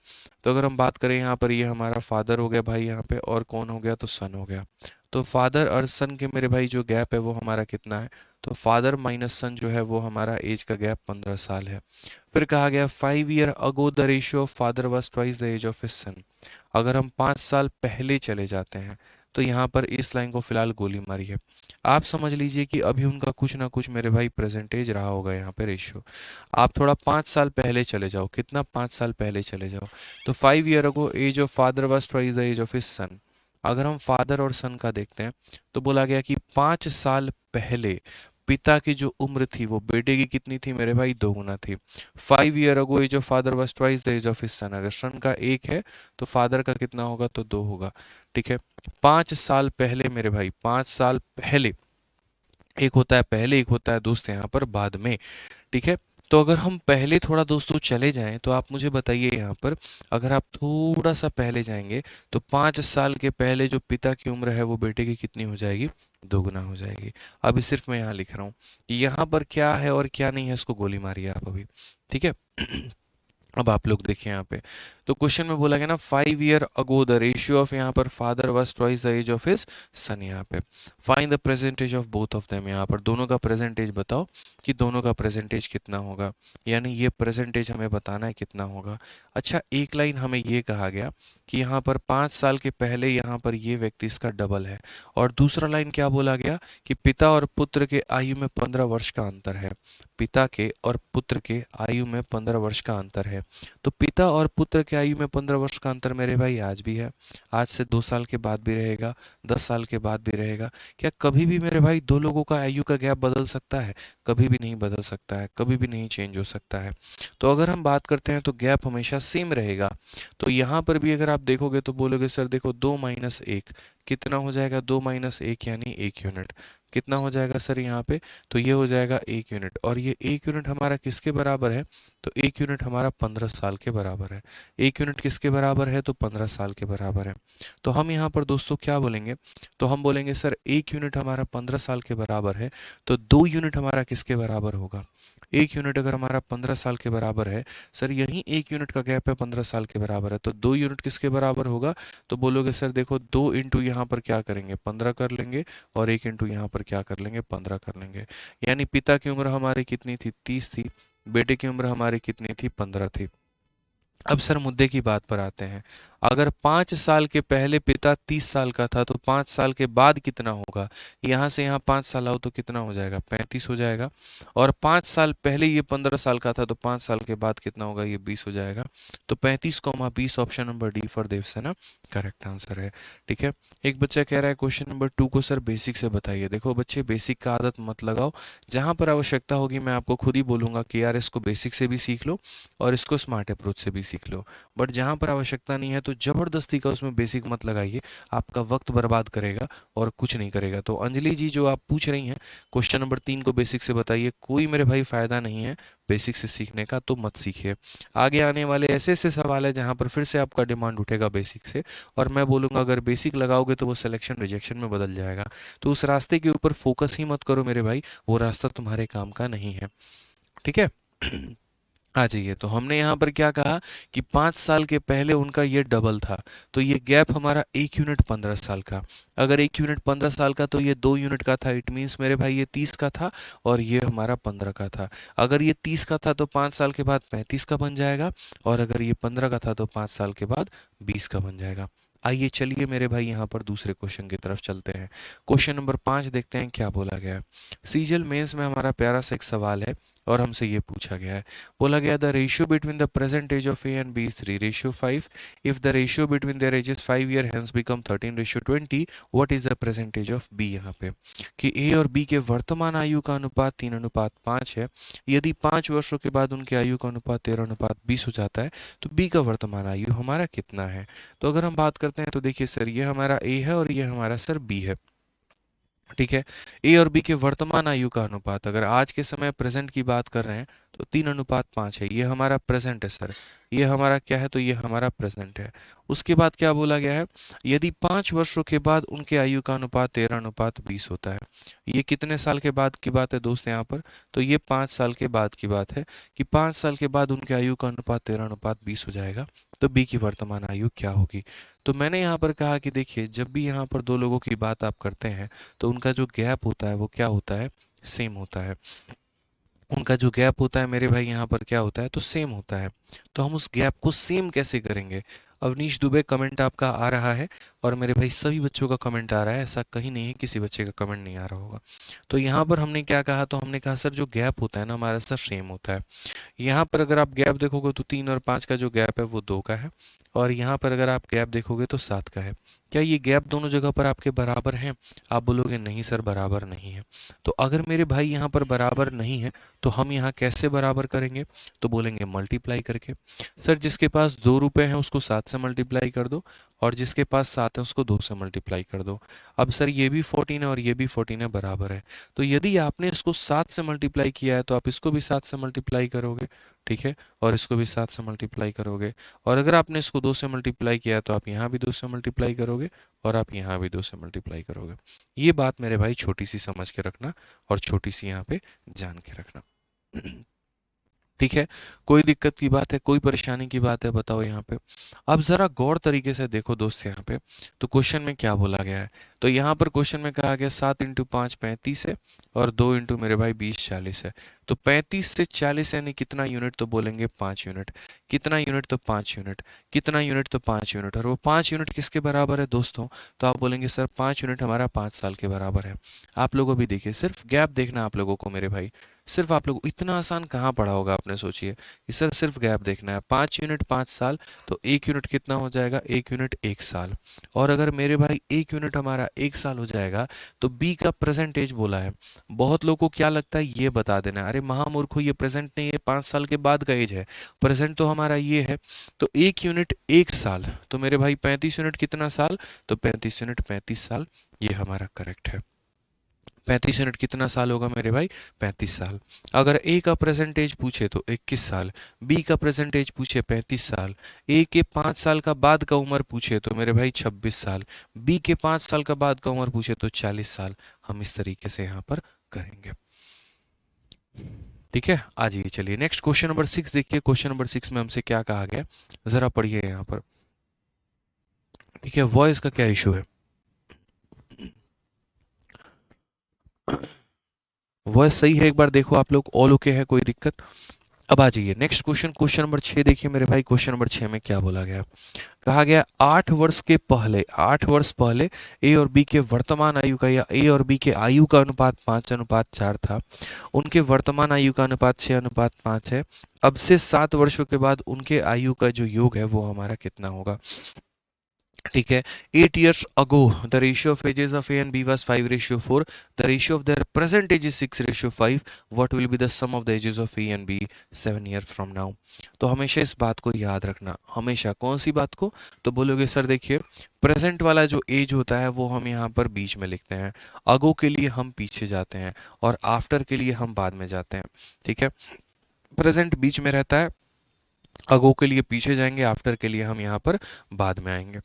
तो अगर हम बात करें यहाँ पर, ये हमारा फादर हो गया भाई यहाँ पे, और कौन हो गया, तो सन हो गया। तो फादर और सन के मेरे भाई जो गैप है वो हमारा कितना है, तो फादर माइनस सन जो है वो हमारा एज का गैप 15 साल है। फिर कहा गया 5 year ago the ratio of father was twice the age of his son. अगर हम 5 साल पहले चले जाते हैं तो यहाँ पर इस लाइन को फिलहाल गोली मारी है। आप समझ लीजिए कि अभी उनका कुछ ना कुछ मेरे भाई प्रेजेंटेज रहा होगा यहाँ पे रेशियो। आप थोड़ा 5 साल पहले चले जाओ, कितना, 5 साल पहले चले जाओ, तो 5 year ago age of father was twice the age of his son. अगर हम फादर और सन का देखते हैं तो बोला गया कि 5 साल पहले पिता की जो उम्र थी वो बेटे की कितनी थी मेरे भाई, 2 गुना थी। 5 year ago age of father was twice the age of his son. अगर सन का 1 है तो फादर का कितना होगा, तो 2 होगा। ठीक है, 5 साल पहले मेरे भाई, 5 साल पहले, एक होता है पहले, एक होता है दोस्त यहाँ पर बाद में। ठीक है, तो अगर हम पहले थोड़ा दोस्तों चले जाएं तो आप मुझे बताइए यहाँ पर, अगर आप थोड़ा सा पहले जाएंगे तो 5 साल के पहले जो पिता की उम्र है वो बेटे की कितनी हो जाएगी, 2 गुना हो जाएगी। अभी सिर्फ मैं यहाँ लिख रहा हूँ कि यहाँ पर क्या है और क्या नहीं है, इसको गोली मारिए आप अभी। ठीक है अब आप लोग देखिए यहाँ पे, तो क्वेश्चन में बोला गया ना 5 year ago the ratio of, यहाँ पर father was twice the age of his son. यहाँ पे find the present age of both of them. यहाँ पर दोनों का प्रेजेंटेज बताओ कि दोनों का प्रेजेंटेज कितना होगा, यानी ये प्रेजेंटेज हमें बताना है कितना होगा। अच्छा, एक लाइन हमें ये कहा गया कि यहाँ पर 5 साल के पहले यहाँ पर ये व्यक्ति इसका डबल है, और दूसरा लाइन क्या बोला गया कि पिता और पुत्र के आयु में 15 वर्ष का अंतर है। पिता के और पुत्र के आयु में 15 वर्ष का अंतर है। तो पिता और पुत्र के आयु में 15 वर्ष का अंतर मेरे भाई आज भी है, आज से 2 साल के बाद भी रहेगा, 10 साल के बाद भी रहेगा। क्या कभी भी मेरे भाई दो लोगों का आयु का गैप बदल सकता है, कभी भी नहीं बदल सकता है, कभी भी नहीं चेंज हो सकता है। तो अगर हम बात करते हैं तो गैप हमेशा सेम रहेगा। तो यहाँ पर भी अगर आप देखोगे तो बोलोगे सर देखो 2 - 1 कितना हो जाएगा, 2 - 1 यानी 1 यूनिट। कितना हो जाएगा सर यहाँ पे, तो ये हो जाएगा 1 यूनिट, और ये 1 यूनिट हमारा किसके बराबर है, तो 1 यूनिट हमारा 15 साल के बराबर है। 1 यूनिट किसके बराबर है, तो 15 साल के बराबर है। तो हम यहाँ पर दोस्तों क्या बोलेंगे, तो हम बोलेंगे सर 1 यूनिट हमारा 15 साल के बराबर है, तो 2 यूनिट हमारा किसके बराबर होगा। 1 यूनिट अगर हमारा 15 साल के बराबर है, सर यही 1 यूनिट का गैप है 15 साल के बराबर है, तो 2 यूनिट किसके बराबर होगा, तो बोलोगे सर देखो 2 इंटू यहाँ पर क्या करेंगे, 15 कर लेंगे, और 1 इंटू यहाँ पर क्या कर लेंगे, 15 कर लेंगे। यानी पिता की उम्र हमारी कितनी थी, 30 थी, बेटे की उम्र हमारी कितनी थी, 15 थी। अब सर मुद्दे की बात पर आते हैं, अगर 5 साल के पहले पिता 30 साल का था तो 5 साल के बाद कितना होगा, यहाँ से यहाँ 5 साल आओ तो कितना हो जाएगा, 35 हो जाएगा। और 5 साल पहले ये 15 साल का था तो 5 साल के बाद कितना होगा, ये 20 हो जाएगा। तो 35, 20 option number D for Devasena correct answer है। ठीक है, एक बच्चा कह रहा है क्वेश्चन नंबर 2 को सर बेसिक से बताइए। देखो बच्चे, बेसिक का आदत मत लगाओ, जहाँ पर आवश्यकता होगी मैं आपको खुद ही बोलूंगा कि यार इसको बेसिक से भी सीख लो और इसको स्मार्ट अप्रोच से भी सीख लो, बट जहाँ पर आवश्यकता नहीं है तो जबरदस्ती का उसमें बेसिक मत लगाइए, आपका वक्त बर्बाद करेगा और कुछ नहीं करेगा। तो अंजलि जी जो आप पूछ रही हैं क्वेश्चन नंबर 3 को बेसिक से बताइए, कोई मेरे भाई फायदा नहीं है बेसिक से सीखने का, तो मत सीखिए। आगे आने वाले ऐसे ऐसे सवाल है जहां पर फिर से आपका डिमांड उठेगा बेसिक से, और मैं बोलूंगा अगर बेसिक लगाओगे तो वो सिलेक्शन रिजेक्शन में बदल जाएगा। तो उस रास्ते के ऊपर फोकस ही मत करो मेरे भाई, वो रास्ता तुम्हारे काम का नहीं है। ठीक है। आ जाइए, तो हमने यहाँ पर क्या कहा कि 5 साल के पहले उनका ये डबल था, तो ये गैप हमारा 1 यूनिट 15 साल का। अगर 1 यूनिट 15 साल का तो ये 2 यूनिट का था, इट मीन्स मेरे भाई ये 30 का था और ये हमारा 15 का था। अगर ये 30 का था तो 5 साल के बाद 35 का बन जाएगा, और अगर ये 15 का था तो 5 साल के बाद 20 का बन जाएगा। आइए चलिए मेरे भाई यहाँ पर दूसरे क्वेश्चन की तरफ चलते हैं। क्वेश्चन नंबर 5 देखते हैं क्या बोला गया है। सीजीएल मेंस में हमारा प्यारा सा एक सवाल है और हमसे ये पूछा गया है, बोला गया the ratio between the present age of A and B is 3:5। If the ratio between their ages 5 year hence become 13:20, what is the present age of B. यहाँ पे कि ए और बी के वर्तमान आयु का अनुपात 3:5 है। यदि 5 वर्षों के बाद उनके आयु का अनुपात 13:20 हो जाता है तो बी का वर्तमान आयु हमारा कितना है। तो अगर हम बात करते हैं तो देखिए सर, ये हमारा ए है और ये हमारा सर बी है। ठीक है। ए और बी के वर्तमान आयु का अनुपात, अगर आज के समय प्रेजेंट की बात कर रहे हैं तो 3:5 है। ये हमारा प्रेजेंट है सर, ये हमारा क्या है, तो ये हमारा प्रेजेंट है। उसके बाद क्या बोला गया है, यदि 5 वर्षों के बाद उनके आयु का अनुपात 13:20 होता है। ये कितने साल के बाद की बात है दोस्त यहाँ पर, तो ये 5 साल के बाद की बात है कि 5 साल के बाद उनके आयु का अनुपात 13:20 हो जाएगा, तो बी की वर्तमान आयु क्या होगी। तो मैंने यहाँ पर कहा कि देखिए जब भी यहाँ पर दो लोगों की बात आप करते हैं तो उनका जो गैप होता है वो क्या होता है, सेम होता है। उनका जो गैप होता है मेरे भाई यहाँ पर क्या होता है, तो सेम होता है। तो हम उस गैप को सेम कैसे करेंगे। अवनीश दुबे कमेंट आपका आ रहा है, और मेरे भाई सभी बच्चों का कमेंट आ रहा है, ऐसा कहीं नहीं है किसी बच्चे का कमेंट नहीं आ रहा होगा। तो यहाँ पर हमने क्या कहा, तो हमने कहा सर जो गैप होता है ना हमारा सर सेम होता है। यहाँ पर अगर आप गैप देखोगे तो 3 और 5 का जो गैप है वो 2 का है, और यहाँ पर अगर आप गैप देखोगे तो 7 का है। क्या ये गैप दोनों जगह पर आपके बराबर हैं। आप बोलोगे नहीं सर बराबर नहीं है। तो अगर मेरे भाई यहाँ पर बराबर नहीं है तो हम यहाँ कैसे बराबर करेंगे, तो बोलेंगे मल्टीप्लाई करके। सर जिसके पास 2 रुपए हैं उसको 7 से मल्टीप्लाई कर दो, और जिसके पास 7 है उसको 2 से मल्टीप्लाई कर दो। अब सर ये भी 14 है और ये भी 14 है, बराबर है। तो यदि आपने इसको 7 से मल्टीप्लाई किया है तो आप इसको भी 7 से मल्टीप्लाई करोगे, ठीक है, और इसको भी 7 से मल्टीप्लाई करोगे। और अगर आपने इसको 2 से मल्टीप्लाई किया तो आप यहाँ भी 2 से मल्टीप्लाई करोगे, और आप यहाँ भी 2 से मल्टीप्लाई करोगे। ये बात मेरे भाई छोटी सी समझ के रखना और छोटी सी यहाँ पे जान के रखना। ठीक है। कोई दिक्कत की बात है, कोई परेशानी की बात है, बताओ यहाँ पे। अब जरा गौर तरीके से देखो दोस्त यहाँ पे, तो क्वेश्चन में क्या बोला गया है। तो यहाँ पर क्वेश्चन में कहा गया 7 × 5 35 है, और 2 इंटू मेरे भाई 20 40 है। तो 35 से 40 यानी कितना यूनिट, तो बोलेंगे 5 यूनिट। कितना यूनिट, तो 5 यूनिट। कितना यूनिट, तो 5 यूनिट। और वो 5 यूनिट किसके बराबर है दोस्तों, तो आप बोलेंगे सर 5 यूनिट हमारा 5 साल के बराबर है। आप लोगों भी देखिए, सिर्फ गैप देखना आप लोगों को मेरे भाई, सिर्फ आप लोग इतना आसान कहाँ पढ़ा होगा आपने, सोचिए कि सर सिर्फ गैप देखना है। 5 यूनिट 5 साल, तो 1 यूनिट कितना हो जाएगा, 1 यूनिट 1 साल। और अगर मेरे भाई 1 यूनिट हमारा 1 साल हो जाएगा तो बी का प्रेजेंट एज बोला है। बहुत लोगों को क्या लगता है, ये बता देना, अरे महामूर्खो ये प्रेजेंट नहीं है, 5 साल के बाद का एज है, प्रेजेंट तो हमारा ये है। तो 1 यूनिट 1 साल, तो मेरे भाई 35 यूनिट कितना साल, तो 35 यूनिट 35 साल, ये हमारा करेक्ट है। 35 यूनिट कितना साल होगा मेरे भाई, 35 साल। अगर ए का प्रेजेंटेज पूछे तो 21 साल, बी का प्रेजेंटेज पूछे 35 साल, ए के 5 साल का बाद का उम्र पूछे तो मेरे भाई 26 साल, बी के 5 साल का बाद का उम्र पूछे तो 40 साल। हम इस तरीके से यहाँ पर करेंगे। ठीक है, आ जाइए चलिए नेक्स्ट क्वेश्चन नंबर 6 देखिए। क्वेश्चन नंबर 6 में हमसे क्या कहा गया, जरा पढ़िए यहाँ पर। ठीक है, वॉइस का क्या इशू है, वॉइस सही है, एक बार देखो आप लोग, ऑल ओके है, कोई दिक्कत। अब आ जाइए नेक्स्ट क्वेश्चन, क्वेश्चन नंबर 6 देखिए मेरे भाई। क्वेश्चन नंबर 6 में क्या बोला गया, कहा गया 8 वर्ष के पहले, 8 वर्ष पहले ए और बी के वर्तमान आयु का, या ए और बी के आयु का अनुपात 5:4 था। उनके वर्तमान आयु का अनुपात 6:5 है। अब से 7 वर्षों के बाद उनके आयु का जो योग है वो हमारा कितना होगा। ठीक है। 8 years ago the ratio of ages of A and B was 5:4. The ratio of their present age is 6:5. What will be the sum of the ages of A and B 7 years from now? तो हमेशा इस बात को याद रखना, हमेशा। कौन सी बात को? तो बोलोगे सर देखिए, प्रेजेंट वाला जो एज होता है वो हम यहाँ पर बीच में लिखते हैं, अगो के लिए हम पीछे जाते हैं और आफ्टर के लिए हम बाद में जाते हैं। ठीक है, प्रेजेंट बीच में रहता है, अगो के लिए पीछे जाएंगे, आफ्टर के लिए हम यहाँ पर बाद में आएंगे।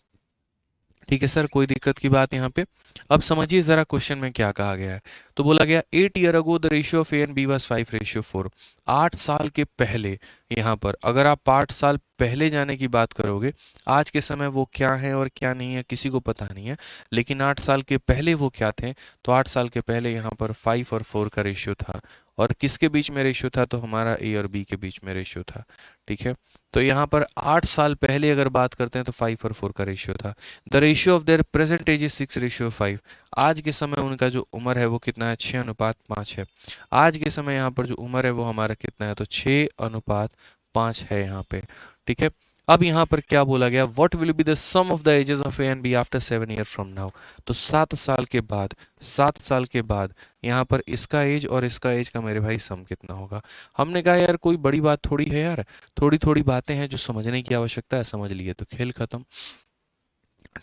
ठीक है सर, कोई दिक्कत की बात यहाँ पे? अब समझिए जरा क्वेश्चन में क्या कहा गया है। तो बोला गया 8 year ago the ratio of A and B was 5:4। 8 साल के पहले, यहाँ पर अगर आप 8 साल पहले जाने की बात करोगे, आज के समय वो क्या है और क्या नहीं है किसी को पता नहीं है, लेकिन 8 साल के पहले वो क्या थे? तो 8 साल के पहले यहाँ पर 5 और 4 का रेशियो था। और किसके बीच में रेशियो था? तो हमारा ए और बी के बीच में रेशियो था। ठीक है, तो यहाँ पर 8 साल पहले अगर बात करते हैं तो 5 और 4 का रेशियो था। The ratio of their present age is 6:5। आज के समय उनका जो उम्र है वो कितना है? 6:5 है। आज के समय यहाँ पर जो उम्र है वो हमारा कितना है? तो 6:5 है यहाँ पे। ठीक है, अब यहाँ पर क्या बोला गया? What will be the sum of the ages of A and B after 7 years from now. तो 7 साल के बाद, 7 साल के बाद यहाँ पर इसका एज और इसका एज का मेरे भाई सम कितना होगा? हमने कहा यार कोई बड़ी बात थोड़ी है यार, थोड़ी थोड़ी बातें हैं जो समझने की आवश्यकता है, समझ लिए तो खेल खत्म।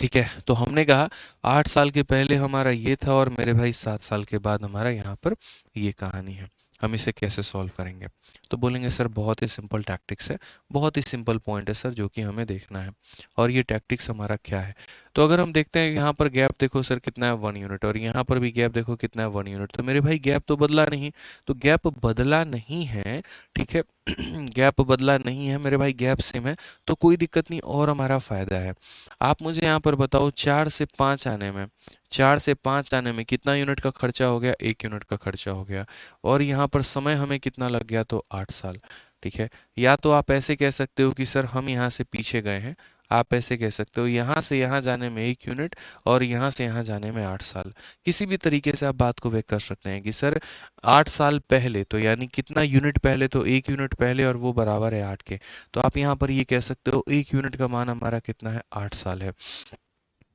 ठीक है, तो हमने कहा 8 साल के पहले हमारा ये था और मेरे भाई 7 साल के बाद हमारा यहाँ पर ये कहानी है। हम इसे कैसे सॉल्व करेंगे? तो बोलेंगे सर बहुत ही सिंपल टैक्टिक्स है, बहुत ही सिंपल पॉइंट है सर जो कि हमें देखना है। और ये टैक्टिक्स हमारा क्या है? तो अगर हम देखते हैं यहाँ पर गैप देखो सर कितना है? 1 यूनिट। और यहाँ पर भी गैप देखो कितना है? 1 यूनिट। तो मेरे भाई गैप तो बदला नहीं, तो गैप बदला नहीं है। ठीक है, गैप बदला नहीं है मेरे भाई, गैप सेम है, तो कोई दिक्कत नहीं और हमारा फायदा है। आप मुझे यहाँ पर बताओ 4 से 5 आने में, 4 से 5 आने में कितना यूनिट का खर्चा हो गया? 1 यूनिट का खर्चा हो गया। और यहाँ पर समय हमें कितना लग गया? तो 8 साल। ठीक है, या तो आप ऐसे कह सकते हो कि सर हम यहाँ से पीछे गए हैं, आप ऐसे कह सकते हो यहाँ से यहाँ जाने में 1 यूनिट और यहाँ से यहाँ जाने में 8 साल। किसी भी तरीके से आप बात को व्यक्त कर सकते हैं कि सर 8 साल पहले, तो यानी कितना यूनिट पहले? तो 1 यूनिट पहले और वो बराबर है 8 के। तो आप यहाँ पर ये कह सकते हो 1 यूनिट का मान हमारा कितना है? 8 साल है।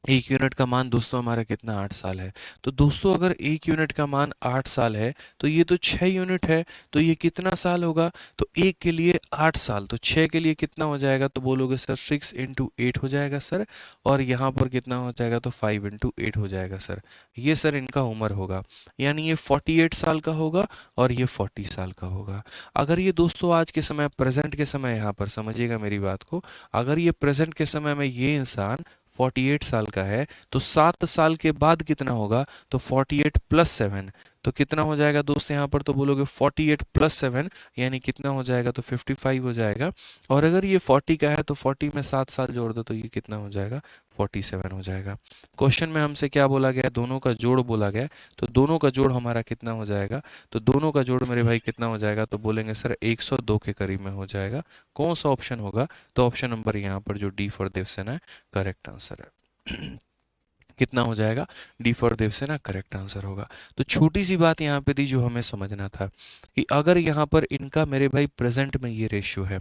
1 यूनिट का मान दोस्तों हमारा कितना? 8 साल है। तो दोस्तों अगर 1 यूनिट का मान 8 साल है तो ये तो 6 यूनिट है, तो ये कितना साल होगा? तो 1 के लिए 8 साल, तो 6 के लिए कितना हो जाएगा? तो बोलोगे सर 6 × 8 हो जाएगा सर। और यहाँ पर कितना हो जाएगा? तो 5 × 8 हो जाएगा सर। ये सर इनका उम्र होगा, यानी ये 48 साल का होगा और ये 40 साल का होगा। अगर ये दोस्तों आज के समय, प्रेजेंट के समय, यहाँ पर समझिएगा मेरी बात को, अगर ये प्रेजेंट के समय में ये इंसान 48 साल का है तो 7 साल के बाद कितना होगा? तो 48 + 7, तो कितना हो जाएगा दोस्त यहाँ पर? तो बोलोगे 48 + 7 यानी कितना हो जाएगा? तो 55 हो जाएगा। और अगर ये 40 का है तो 40 में 7 साल जोड़ दो तो ये कितना हो जाएगा? 47 हो जाएगा। क्वेश्चन में हमसे क्या बोला गया? दोनों का जोड़ बोला गया, तो दोनों का जोड़ हमारा कितना हो जाएगा? तो दोनों का जोड़ मेरे भाई कितना हो जाएगा? तो बोलेंगे सर 102 के करीब में हो जाएगा। कौन सा ऑप्शन होगा? तो ऑप्शन नंबर यहाँ पर जो डी फॉर देवसेना है, करेक्ट आंसर है। कितना हो जाएगा? D for Devasena correct answer होगा। तो छोटी सी बात यहाँ पे थी जो हमें समझना था कि अगर यहाँ पर इनका मेरे भाई प्रेजेंट में ये रेशियो है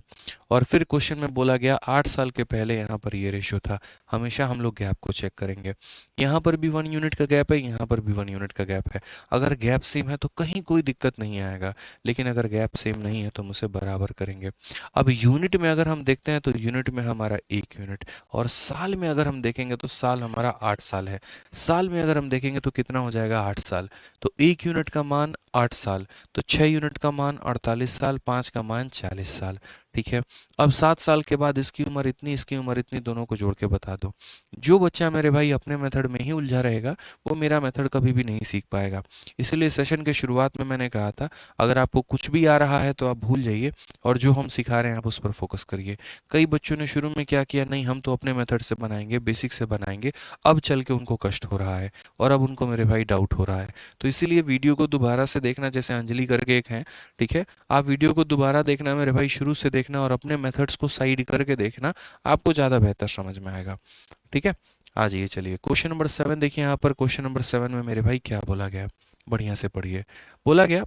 और फिर क्वेश्चन में बोला गया 8 साल के पहले यहाँ पर ये रेशियो था, हमेशा हम लोग गैप को चेक करेंगे। यहाँ पर भी 1 यूनिट का गैप है, यहाँ पर भी 1 यूनिट का गैप है। अगर गैप सेम है तो कहीं कोई दिक्कत नहीं आएगा, लेकिन अगर गैप सेम नहीं है तो हम उसे बराबर करेंगे। अब यूनिट में अगर हम देखते हैं तो यूनिट में हमारा 1 यूनिट, और साल में अगर हम देखेंगे तो साल हमारा 8 साल है। साल में अगर हम देखेंगे तो कितना हो जाएगा? 8 साल। तो 1 यूनिट का मान 8 साल, तो 6 यूनिट का मान 48 साल, 5 का मान 40 साल। ठीक है, अब 7 साल के बाद इसकी उम्र इतनी, इसकी उम्र इतनी, दोनों को जोड़ के बता दो। जो बच्चा मेरे भाई अपने मेथड में ही उलझा रहेगा वो मेरा मेथड कभी भी नहीं सीख पाएगा। इसलिए सेशन के शुरुआत में मैंने कहा था अगर आपको कुछ भी आ रहा है तो आप भूल जाइए और जो हम सिखा रहे हैं आप उस पर फोकस करिए। कई बच्चों ने शुरू में क्या किया, नहीं हम तो अपने मेथड से बनाएंगे, बेसिक से बनाएंगे, अब चल के उनको कष्ट हो रहा है और अब उनको मेरे भाई डाउट हो रहा है। तो इसीलिए वीडियो को दोबारा से देखना, जैसे अंजलि करके एक है, ठीक है, आप वीडियो को दोबारा देखना मेरे भाई, शुरू से देखना और अपने मेथड्स को साइड करके देखना, आपको ज़्यादा बेहतर समझ में आएगा। ठीक है, आ जाइए चलिए क्वेश्चन नंबर 7 देखिए। यहाँ पर क्वेश्चन नंबर 7 में मेरे भाई क्या बोला गया, बढ़िया से पढ़िए। बोला गया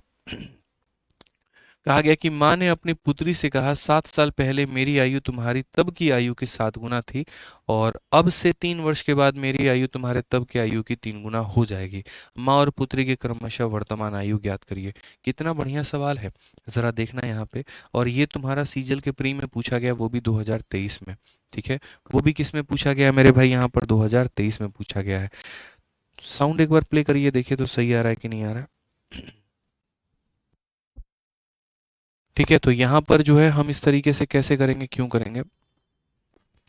कहा गया कि माँ ने अपनी पुत्री से कहा, 7 साल पहले मेरी आयु तुम्हारी तब की आयु की 7 गुना थी, और अब से 3 वर्ष के बाद मेरी आयु तुम्हारे तब की आयु की 3 गुना हो जाएगी। माँ और पुत्री की क्रमशः वर्तमान आयु ज्ञात करिए। कितना बढ़िया सवाल है, जरा देखना यहाँ पे। और ये तुम्हारा सीजल के प्री में पूछा गया, वो भी 2023 में। ठीक है, वो भी किस में पूछा गया मेरे भाई, यहाँ पर 2023 में पूछा गया है। साउंड एक बार प्ले करिए, देखिए तो सही आ रहा है कि नहीं आ रहा है। ठीक है, तो यहाँ पर जो है हम इस तरीके से कैसे करेंगे, क्यों करेंगे,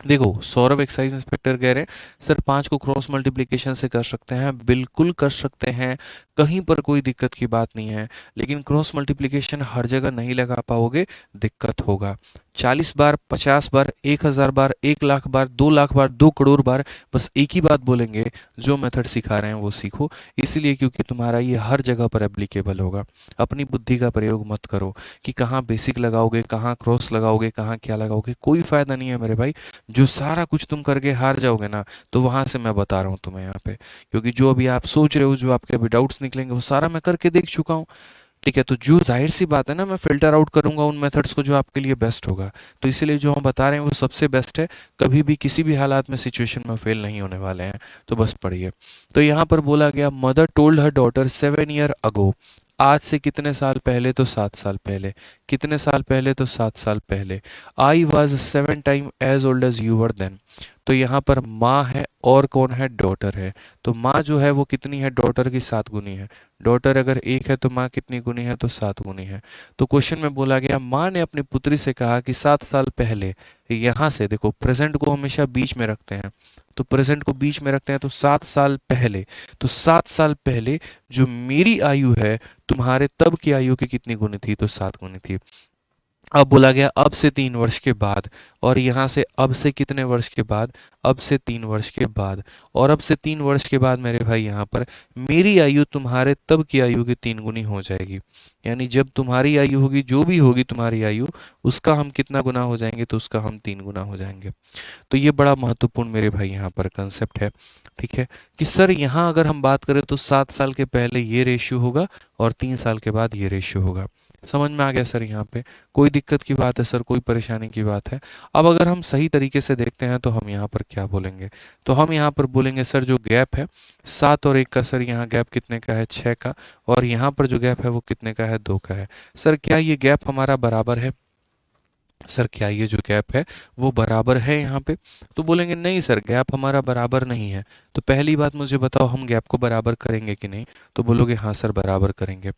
देखो सौरभ एक्साइज इंस्पेक्टर कह रहे हैं सर 5 को क्रॉस मल्टीप्लिकेशन से कर सकते हैं। बिल्कुल कर सकते हैं, कहीं पर कोई दिक्कत की बात नहीं है, लेकिन क्रॉस मल्टीप्लिकेशन हर जगह नहीं लगा पाओगे, दिक्कत होगा। 40 बार, 50 बार, 1000 बार, 1 लाख बार, 2 लाख बार, 2 करोड़ बार बस एक ही बात बोलेंगे, जो मेथड सिखा रहे हैं वो सीखो। इसलिए क्योंकि तुम्हारा ये हर जगह पर एप्लीकेबल होगा। अपनी बुद्धि का प्रयोग मत करो कि कहाँ बेसिक लगाओगे, कहाँ क्रॉस लगाओगे, कहाँ क्या लगाओगे, कोई फायदा नहीं है मेरे भाई। जो सारा कुछ तुम करके हार जाओगे ना, तो वहां से मैं बता रहा हूँ तुम्हें यहाँ पे, क्योंकि जो अभी आप सोच रहे हो, जो आपके अभी डाउट्स निकलेंगे, वो सारा मैं करके देख चुका हूँ। ठीक है, तो जो जाहिर सी बात है ना, मैं फिल्टर आउट करूंगा उन मेथड्स को जो आपके लिए बेस्ट होगा। तो इसीलिए जो हम बता रहे हैं वो सबसे बेस्ट है। कभी भी किसी भी हालात में, सिचुएशन में फेल नहीं होने वाले हैं। तो बस पढ़िए। तो यहाँ पर बोला गया, mother told her daughter 7 year ago. आज से कितने साल पहले, तो 7 साल पहले। कितने साल पहले, तो 7 साल पहले। I was 7 time as old as you were then. तो यहाँ पर माँ है और कौन है, डॉटर है। तो माँ जो है वो कितनी है, डॉटर की 7 गुनी है। डॉटर अगर 1 है तो माँ कितनी गुनी है, तो 7 गुनी है। तो क्वेश्चन में बोला गया, माँ ने अपनी पुत्री से कहा कि 7 साल पहले, यहाँ से देखो प्रेजेंट को हमेशा बीच में रखते हैं, तो प्रेजेंट को बीच में रखते हैं, तो 7 साल पहले, तो 7 साल पहले जो मेरी आयु है, तुम्हारे तब की आयु की कितनी गुनी थी, तो 7 गुनी थी। अब बोला गया अब से 3 वर्ष के बाद, और यहाँ से अब से कितने वर्ष के बाद, अब से 3 वर्ष के बाद, और अब से 3 वर्ष के बाद मेरे भाई यहाँ पर मेरी आयु तुम्हारे तब की आयु की 3 गुनी हो जाएगी। यानी जब तुम्हारी आयु होगी, जो भी होगी तुम्हारी आयु, उसका हम कितना गुना हो जाएंगे, तो उसका हम 3 गुना हो जाएंगे। तो ये बड़ा महत्वपूर्ण मेरे भाई यहाँ पर कंसेप्ट है। ठीक है, कि सर यहाँ अगर हम बात करें तो 7 साल के पहले ये रेशियो होगा, और 3 साल के बाद ये रेशियो होगा। समझ में आ गया सर यहाँ पे, कोई दिक्कत की बात है सर, कोई परेशानी की बात है। अब अगर हम सही तरीके से देखते हैं तो हम यहाँ पर क्या बोलेंगे, तो हम यहाँ पर बोलेंगे सर जो गैप है 7 और 1 का, सर यहाँ गैप कितने का है, 6 का। और यहाँ पर जो गैप है वो कितने का है, 2 का है। सर क्या ये गैप हमारा बराबर है, सर क्या ये जो गैप है वो बराबर है यहाँ पे, तो बोलेंगे नहीं सर गैप हमारा बराबर नहीं है। तो पहली बात मुझे बताओ, हम गैप को बराबर करेंगे कि नहीं, तो बोलोगे हाँ सर बराबर करेंगे।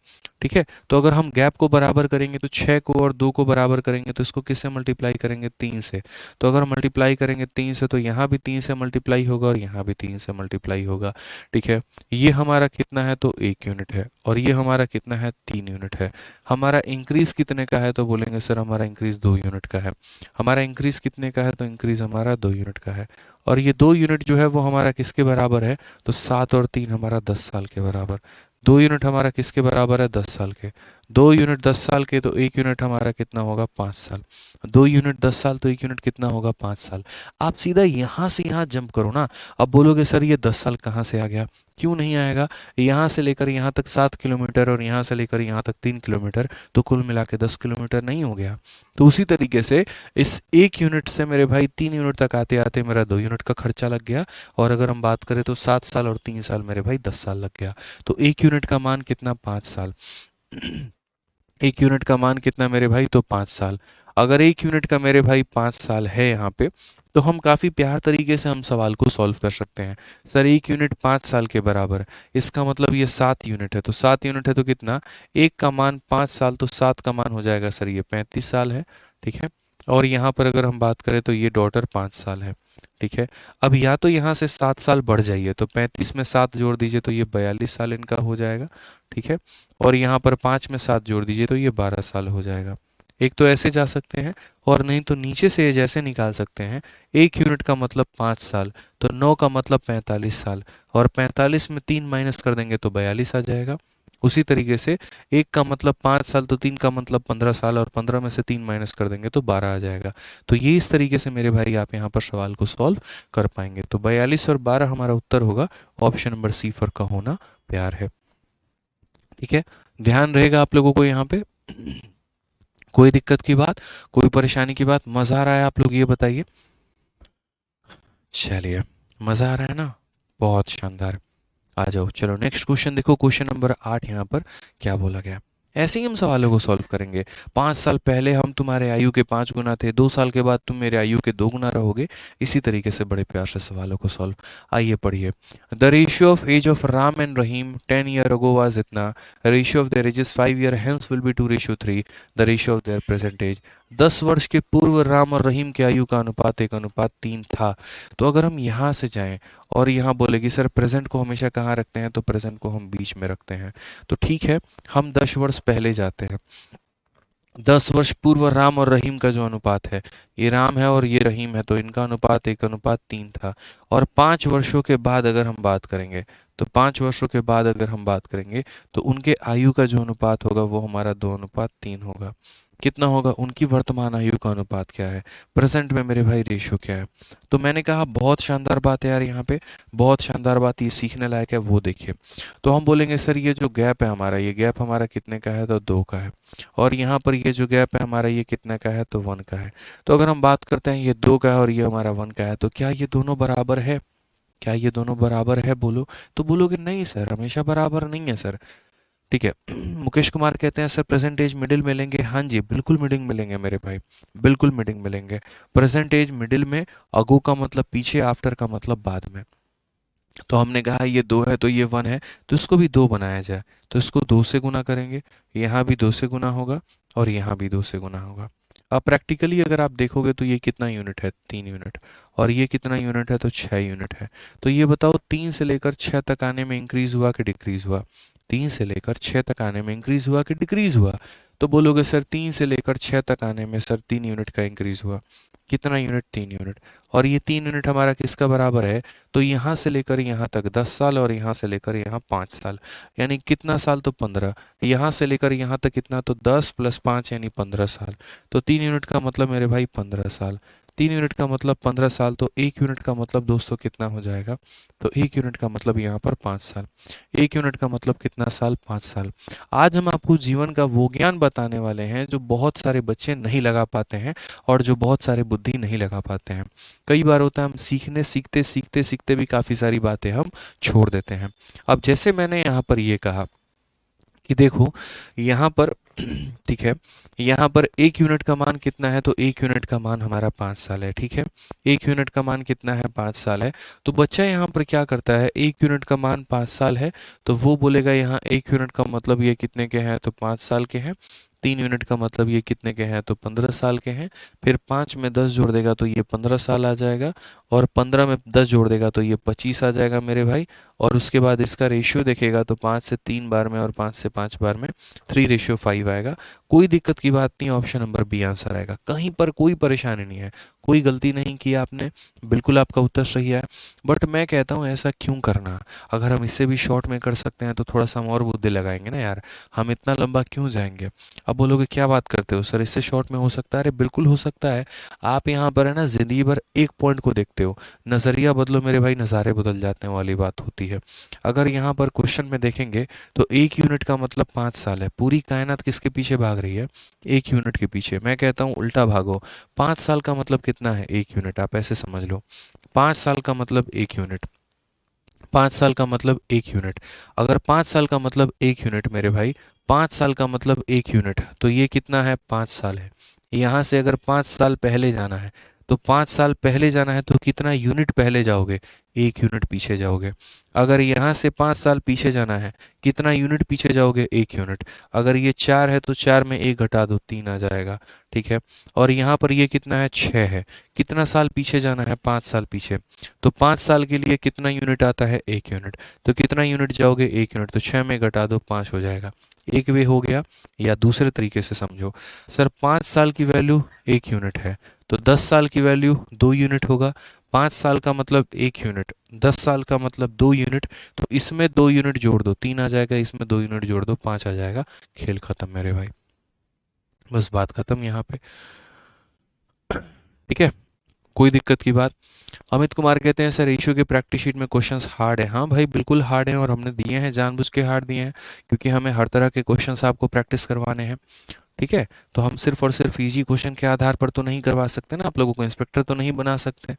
ठीक है, तो अगर हम गैप को बराबर करेंगे तो 6 को और 2 को बराबर करेंगे, तो इसको किससे मल्टीप्लाई करेंगे, 3 से। तो अगर मल्टीप्लाई करेंगे 3 से, तो यहाँ भी 3 से मल्टीप्लाई होगा और यहाँ भी 3 से मल्टीप्लाई होगा। ठीक है, ये हमारा कितना है, तो 1 यूनिट है, और ये हमारा कितना है, 3 यूनिट है। हमारा इंक्रीज कितने का है, तो बोलेंगे सर हमारा इंक्रीज 2 यूनिट का है। हमारा इंक्रीज कितने का है, तो इंक्रीज हमारा 2 यूनिट का है। और ये 2 यूनिट जो है वो हमारा किसके बराबर है, तो 7 और 3 हमारा 10 साल के बराबर। 2 यूनिट हमारा किसके बराबर है, 10 साल के। 2 यूनिट 10 साल के, तो 1 यूनिट हमारा कितना होगा, 5 साल। 2 यूनिट 10 साल, तो 1 यूनिट कितना होगा, 5 साल। आप सीधा यहाँ से यहाँ जंप करो ना। अब बोलोगे सर ये 10 साल कहाँ से आ गया, क्यों नहीं आएगा, यहाँ से लेकर यहाँ तक 7 किलोमीटर, और यहाँ से लेकर यहाँ तक 3 किलोमीटर, तो कुल मिला के 10 किलोमीटर नहीं हो गया। तो उसी तरीके से इस 1 यूनिट से मेरे भाई 3 यूनिट तक आते आते मेरा 2 यूनिट का खर्चा लग गया। और अगर हम बात करें तो 7 साल और 3 साल मेरे भाई 10 साल लग गया। तो 1 यूनिट का मान कितना, 5 साल। 1 यूनिट का मान कितना मेरे भाई, तो 5 साल। अगर 1 यूनिट का मेरे भाई 5 साल है यहाँ पे, तो हम काफ़ी प्यार तरीके से हम सवाल को सॉल्व कर सकते हैं। सर 1 यूनिट 5 साल के बराबर, इसका मतलब ये 7 यूनिट है, तो 7 यूनिट है तो कितना, 1 का मान 5 साल, तो 7 का मान हो जाएगा सर ये 35 साल है। ठीक है, और यहाँ पर अगर हम बात करें तो ये डॉटर 5 साल है। ठीक है, अब या तो यहाँ से 7 साल बढ़ जाइए, तो 35 में 7 जोड़ दीजिए तो ये 42 साल इनका हो जाएगा। ठीक है, और यहाँ पर 5 में 7 जोड़ दीजिए तो ये 12 साल हो जाएगा। एक तो ऐसे जा सकते हैं, और नहीं तो नीचे से जैसे निकाल सकते हैं। 1 यूनिट का मतलब 5 साल, तो 9 का मतलब 45 साल, और 45 में 3 माइनस कर देंगे तो 42 आ जाएगा। उसी तरीके से 1 का मतलब 5 साल, तो 3 का मतलब 15 साल, और 15 में से 3 माइनस कर देंगे तो 12 आ जाएगा। तो ये इस तरीके से मेरे भाई आप यहाँ पर सवाल को सॉल्व कर पाएंगे। तो 42 और 12 हमारा उत्तर होगा। ऑप्शन नंबर सी फॉर का होना प्यार है। ठीक है, ध्यान रहेगा आप लोगों को यहाँ पे। कोई दिक्कत की बात, कोई परेशानी की बात? मज़ा आ रहा है आप लोग ये बताइए। चलिए, मज़ा आ रहा है ना, बहुत शानदार। आ जाओ, चलो नेक्स्ट क्वेश्चन देखो, क्वेश्चन नंबर 8 यहाँ पर क्या बोला गया। ऐसे ही हम सवालों को सॉल्व करेंगे। 5 साल पहले हम तुम्हारे आयु के 5 गुना थे, 2 साल के बाद तुम मेरे आयु के 2 गुना रहोगे। इसी तरीके से बड़े प्यार से सवालों को सॉल्व। आइए पढ़िए। The ratio of age of Ram and Rahim 10 year ago was इतना। Ratio of their ages 5 year hence will be 2:3। The ratio of their present age. 10 वर्ष के पूर्व राम और रहीम के आयु का अनुपात 1:3 था। तो अगर हम यहाँ से जाएं और यहाँ बोले कि सर प्रेजेंट को हमेशा कहाँ रखते हैं, तो प्रेजेंट को हम बीच में रखते हैं। तो ठीक है, हम 10 वर्ष पहले जाते हैं। 10 वर्ष पूर्व राम और रहीम का जो अनुपात है, ये राम है और ये रहीम है, तो इनका अनुपात 1:3 था। और 5 वर्षों के बाद अगर हम बात करेंगे, तो 5 वर्षों के बाद अगर हम बात करेंगे तो उनके आयु का जो अनुपात होगा वो हमारा 2:3 होगा। कितना होगा? उनकी वर्तमान आयु का अनुपात क्या है, प्रेजेंट में मेरे भाई रेशियो क्या है। तो मैंने कहा बहुत शानदार बात है यार, यहाँ पे बहुत शानदार बात, ये सीखने लायक है। वो देखिए, तो हम बोलेंगे सर ये जो गैप है हमारा, ये गैप हमारा कितने का है, तो 2 का है। और यहाँ पर ये जो गैप है हमारा, ये कितने का है, तो 1 का है। तो अगर हम बात करते हैं ये 2 का है और ये हमारा 1 का है, तो क्या ये दोनों बराबर है? क्या ये दोनों बराबर है बोलो? तो बोलोगे नहीं सर, हमेशा बराबर नहीं है सर। ठीक है। मुकेश कुमार कहते हैं सर प्रेजेंटेज मिडिल में लेंगे। हाँ जी, बिल्कुल मिडिल में लेंगे मेरे भाई, बिल्कुल मिडिल में लेंगे। प्रेजेंटेज मिडिल में, अगो का मतलब पीछे, आफ्टर का मतलब बाद में। तो हमने कहा ये 2 है तो ये 1 है, तो इसको भी 2 बनाया जाए। तो इसको 2 से गुना करेंगे, यहाँ भी 2 से गुना होगा और यहाँ भी 2 से गुना होगा। अब प्रैक्टिकली अगर आप देखोगे तो ये कितना यूनिट है, 3 यूनिट। और ये कितना यूनिट है, तो 6 यूनिट है। तो ये बताओ 3 से लेकर 6 तक आने में इंक्रीज हुआ कि डिक्रीज हुआ? 3 से लेकर 6 तक आने में इंक्रीज हुआ कि डिक्रीज हुआ? तो बोलोगे सर 3 से लेकर 6 तक आने में सर 3 यूनिट का इंक्रीज हुआ। कितना यूनिट? 3 यूनिट। और ये 3 यूनिट हमारा किसका बराबर है? तो यहाँ से लेकर यहाँ तक 10 साल और यहाँ से लेकर यहाँ 5 साल, यानी कितना साल, तो 15। यहाँ से लेकर यहाँ तक कितना, तो 10 + 5 यानी 15 साल। तो 3 यूनिट का मतलब मेरे भाई 15 साल। 3 यूनिट का मतलब 15 साल। तो 1 यूनिट का मतलब दोस्तों कितना हो जाएगा, तो 1 यूनिट का मतलब यहाँ पर 5 साल। 1 यूनिट का मतलब कितना साल, 5 साल। आज हम आपको जीवन का वो ज्ञान बताने वाले हैं जो बहुत सारे बच्चे नहीं लगा पाते हैं और जो बहुत सारे बुद्धि नहीं लगा पाते हैं। कई बार होता है हम सीखने सीखते सीखते सीखते भी काफ़ी सारी बातें हम छोड़ देते हैं। अब जैसे मैंने यहाँ पर ये कहा कि देखो यहाँ पर ठीक है, यहाँ पर 1 यूनिट का मान कितना है, तो 1 यूनिट का मान हमारा 5 साल है। ठीक है, 1 यूनिट का मान कितना है, 5 साल है। तो बच्चा यहाँ पर क्या करता है, 1 यूनिट का मान 5 साल है, तो वो बोलेगा यहाँ 1 यूनिट का मतलब ये कितने के हैं, तो 5 साल के हैं। 3 यूनिट का मतलब ये कितने के हैं, तो 15 साल के हैं। फिर 5 में 10 जोड़ देगा तो ये 15 साल आ जाएगा, और 15 में 10 जोड़ देगा तो ये 25 आ जाएगा मेरे भाई। और उसके बाद इसका रेशियो देखेगा तो 5 से 3 बार में और 5 से 5 बार में 3:5 आएगा। कोई दिक्कत की बात नहीं, ऑप्शन नंबर बी आंसर आएगा। कहीं पर कोई परेशानी नहीं है, कोई गलती नहीं की आपने, बिल्कुल आपका उत्तर सही है। बट मैं कहता हूँ ऐसा क्यों करना, अगर हम इससे भी शॉर्ट में कर सकते हैं तो थोड़ा सा हम और बुद्धि लगाएंगे ना यार, हम इतना लंबा क्यों जाएंगे। अब बोलोगे क्या बात करते हो सर, इससे शॉर्ट में हो सकता है? अरे बिल्कुल हो सकता है। आप यहाँ पर है ना जिंदगी भर एक पॉइंट को देखते हो, नज़रिया बदलो मेरे भाई, नज़ारे बदल जाते हैं वाली बात होती है। अगर यहाँ पर क्वेश्चन में देखेंगे तो 1 यूनिट का मतलब 5 साल है। पूरी कायनात किसके पीछे भाग रही है, 1 यूनिट के पीछे। मैं कहता हूँ उल्टा भागो, 5 साल का मतलब कितना है, 1 यूनिट। आप ऐसे समझ लो, 5 साल का मतलब 1 यूनिट। 5 साल का मतलब 1 यूनिट। अगर 5 साल का मतलब 1 यूनिट मेरे भाई, 5 साल का मतलब 1 यूनिट, तो ये कितना है, 5 साल है। यहाँ से अगर 5 साल पहले जाना है, तो 5 साल पहले जाना है तो कितना यूनिट पहले जाओगे, 1 यूनिट पीछे जाओगे। अगर यहाँ से 5 साल पीछे जाना है, कितना यूनिट पीछे जाओगे, 1 यूनिट। अगर ये 4 है तो 4 में 1 घटा दो, 3 आ जाएगा। ठीक है, और यहाँ पर ये कितना है, 6 है। कितना साल पीछे जाना है, 5 साल पीछे। तो 5 साल के लिए कितना यूनिट आता है, 1 यूनिट। तो कितना यूनिट जाओगे, 1 यूनिट। तो 6 में घटा दो, 5 हो जाएगा। एक वे हो गया। या दूसरे तरीके से समझो, सर 5 साल की वैल्यू 1 यूनिट है, तो 10 साल की वैल्यू 2 यूनिट होगा। 5 साल का मतलब 1 यूनिट, 10 साल का मतलब 2 यूनिट। तो इसमें 2 यूनिट जोड़ दो, 3 आ जाएगा, इसमें 2 यूनिट जोड़ दो, 5 आ जाएगा। खेल खत्म मेरे भाई, बस बात खत्म यहाँ पे। ठीक है, कोई दिक्कत की बात? अमित कुमार कहते हैं सर रेशियो के प्रैक्टिस शीट में क्वेश्चंस हार्ड है। हाँ भाई बिल्कुल हार्ड है, और हमने दिए हैं जानबूझ के हार्ड दिए हैं, क्योंकि हमें हर तरह के क्वेश्चंस आपको प्रैक्टिस करवाने हैं। ठीक है, तो हम सिर्फ और सिर्फ इजी क्वेश्चन के आधार पर तो नहीं करवा सकते ना, आप लोगों को इंस्पेक्टर तो नहीं बना सकते।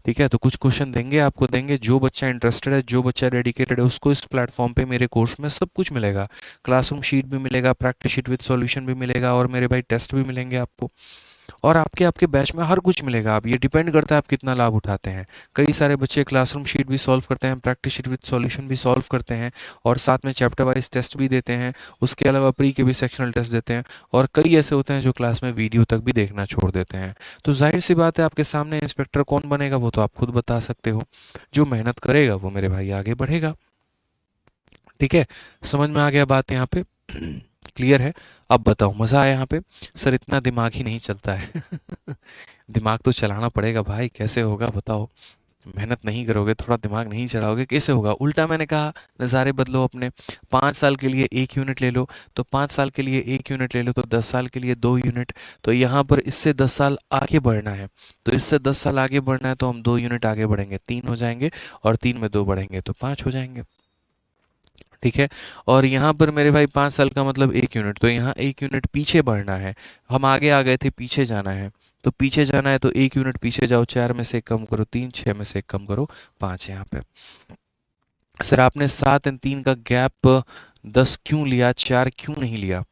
ठीक है, तो कुछ क्वेश्चन देंगे आपको, देंगे जो बच्चा इंटरेस्टेड है, जो बच्चा डेडिकेटेड है, उसको इस प्लेटफॉर्म पे मेरे कोर्स में सब कुछ मिलेगा। क्लासरूम शीट भी मिलेगा, प्रैक्टिस शीट विद सॉल्यूशन भी मिलेगा, और मेरे भाई टेस्ट भी मिलेंगे आपको, और आपके आपके बैच में हर कुछ मिलेगा। आप, ये डिपेंड करता है आप कितना लाभ उठाते हैं। कई सारे बच्चे क्लासरूम शीट भी सॉल्व करते हैं, प्रैक्टिस शीट विद सॉल्यूशन भी सॉल्व करते हैं, और साथ में चैप्टर वाइज टेस्ट भी देते हैं। उसके अलावा प्री के भी सेक्शनल टेस्ट देते हैं, और कई ऐसे होते हैं जो क्लास में वीडियो तक भी देखना छोड़ देते हैं। तो जाहिर सी बात है, आपके सामने इंस्पेक्टर कौन बनेगा वो तो आप खुद बता सकते हो। जो मेहनत करेगा वो मेरे भाई आगे बढ़ेगा। ठीक है, समझ में आ गया बात यहाँ पे? क्लियर है? अब बताओ, मज़ा आया यहाँ पे? सर इतना दिमाग ही नहीं चलता है। दिमाग तो चलाना पड़ेगा भाई, कैसे होगा बताओ? मेहनत नहीं करोगे, थोड़ा दिमाग नहीं चलाओगे, कैसे होगा? उल्टा मैंने कहा नज़ारे बदलो अपने। 5 साल के लिए 1 यूनिट ले लो, तो 5 साल के लिए 1 यूनिट ले लो, तो 10 साल के लिए 2 यूनिट। तो यहाँ पर इससे 10 साल आगे बढ़ना है, तो इससे 10 साल आगे बढ़ना है, तो हम 2 यूनिट आगे बढ़ेंगे, 3 हो जाएंगे, और 3 में 2 बढ़ेंगे तो 5 हो जाएंगे। ठीक है, और यहाँ पर मेरे भाई 5 साल का मतलब 1 यूनिट, तो यहाँ 1 यूनिट पीछे बढ़ना है। हम आगे आ गए थे, पीछे जाना है, तो पीछे जाना है तो 1 यूनिट पीछे जाओ, 4 में से 1 कम करो 3, 6 में से 1 कम करो 5। यहाँ पे सर आपने 7 और 3 का गैप 10 क्यों लिया, 4 क्यों नहीं लिया?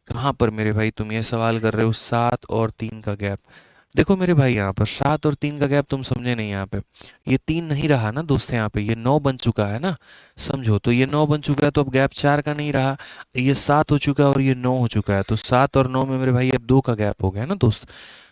कहाँ पर मेरे भाई तुम ये सवाल कर रहे हो? 7 और 3 का गैप, देखो मेरे भाई यहाँ पर 7 और 3 का गैप तुम समझे नहीं। यहाँ पे ये 3 नहीं रहा ना दोस्त, यहाँ पे ये 9 बन चुका है ना, समझो। तो ये 9 बन चुका है, तो अब गैप 4 का नहीं रहा, ये 7 हो चुका है और ये 9 हो चुका है, तो 7 और 9 में मेरे भाई अब 2 का गैप हो गया ना दोस्त।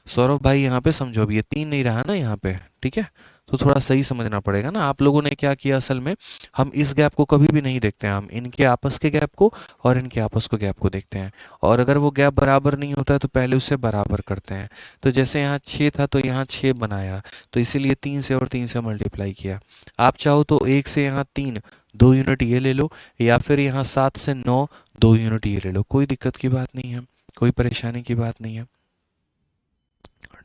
सौरभ भाई यहाँ पे समझो, अब ये 3 नहीं रहा ना यहाँ पे, ठीक है? तो थोड़ा सही समझना पड़ेगा ना। आप लोगों ने क्या किया असल में, हम इस गैप को कभी भी नहीं देखते हैं, हम इनके आपस के गैप को और इनके आपस को गैप को देखते हैं, और अगर वो गैप बराबर नहीं होता है तो पहले उससे बराबर करते हैं। तो जैसे यहाँ 6 था तो यहाँ 6 बनाया, तो इसीलिए 3 से और 3 से मल्टीप्लाई किया। आप चाहो तो 1 से यहाँ 3, 2 यूनिट ये ले लो, या फिर यहाँ 7 से 9, 2 यूनिट ये ले लो, कोई दिक्कत की बात नहीं है, कोई परेशानी की बात नहीं है।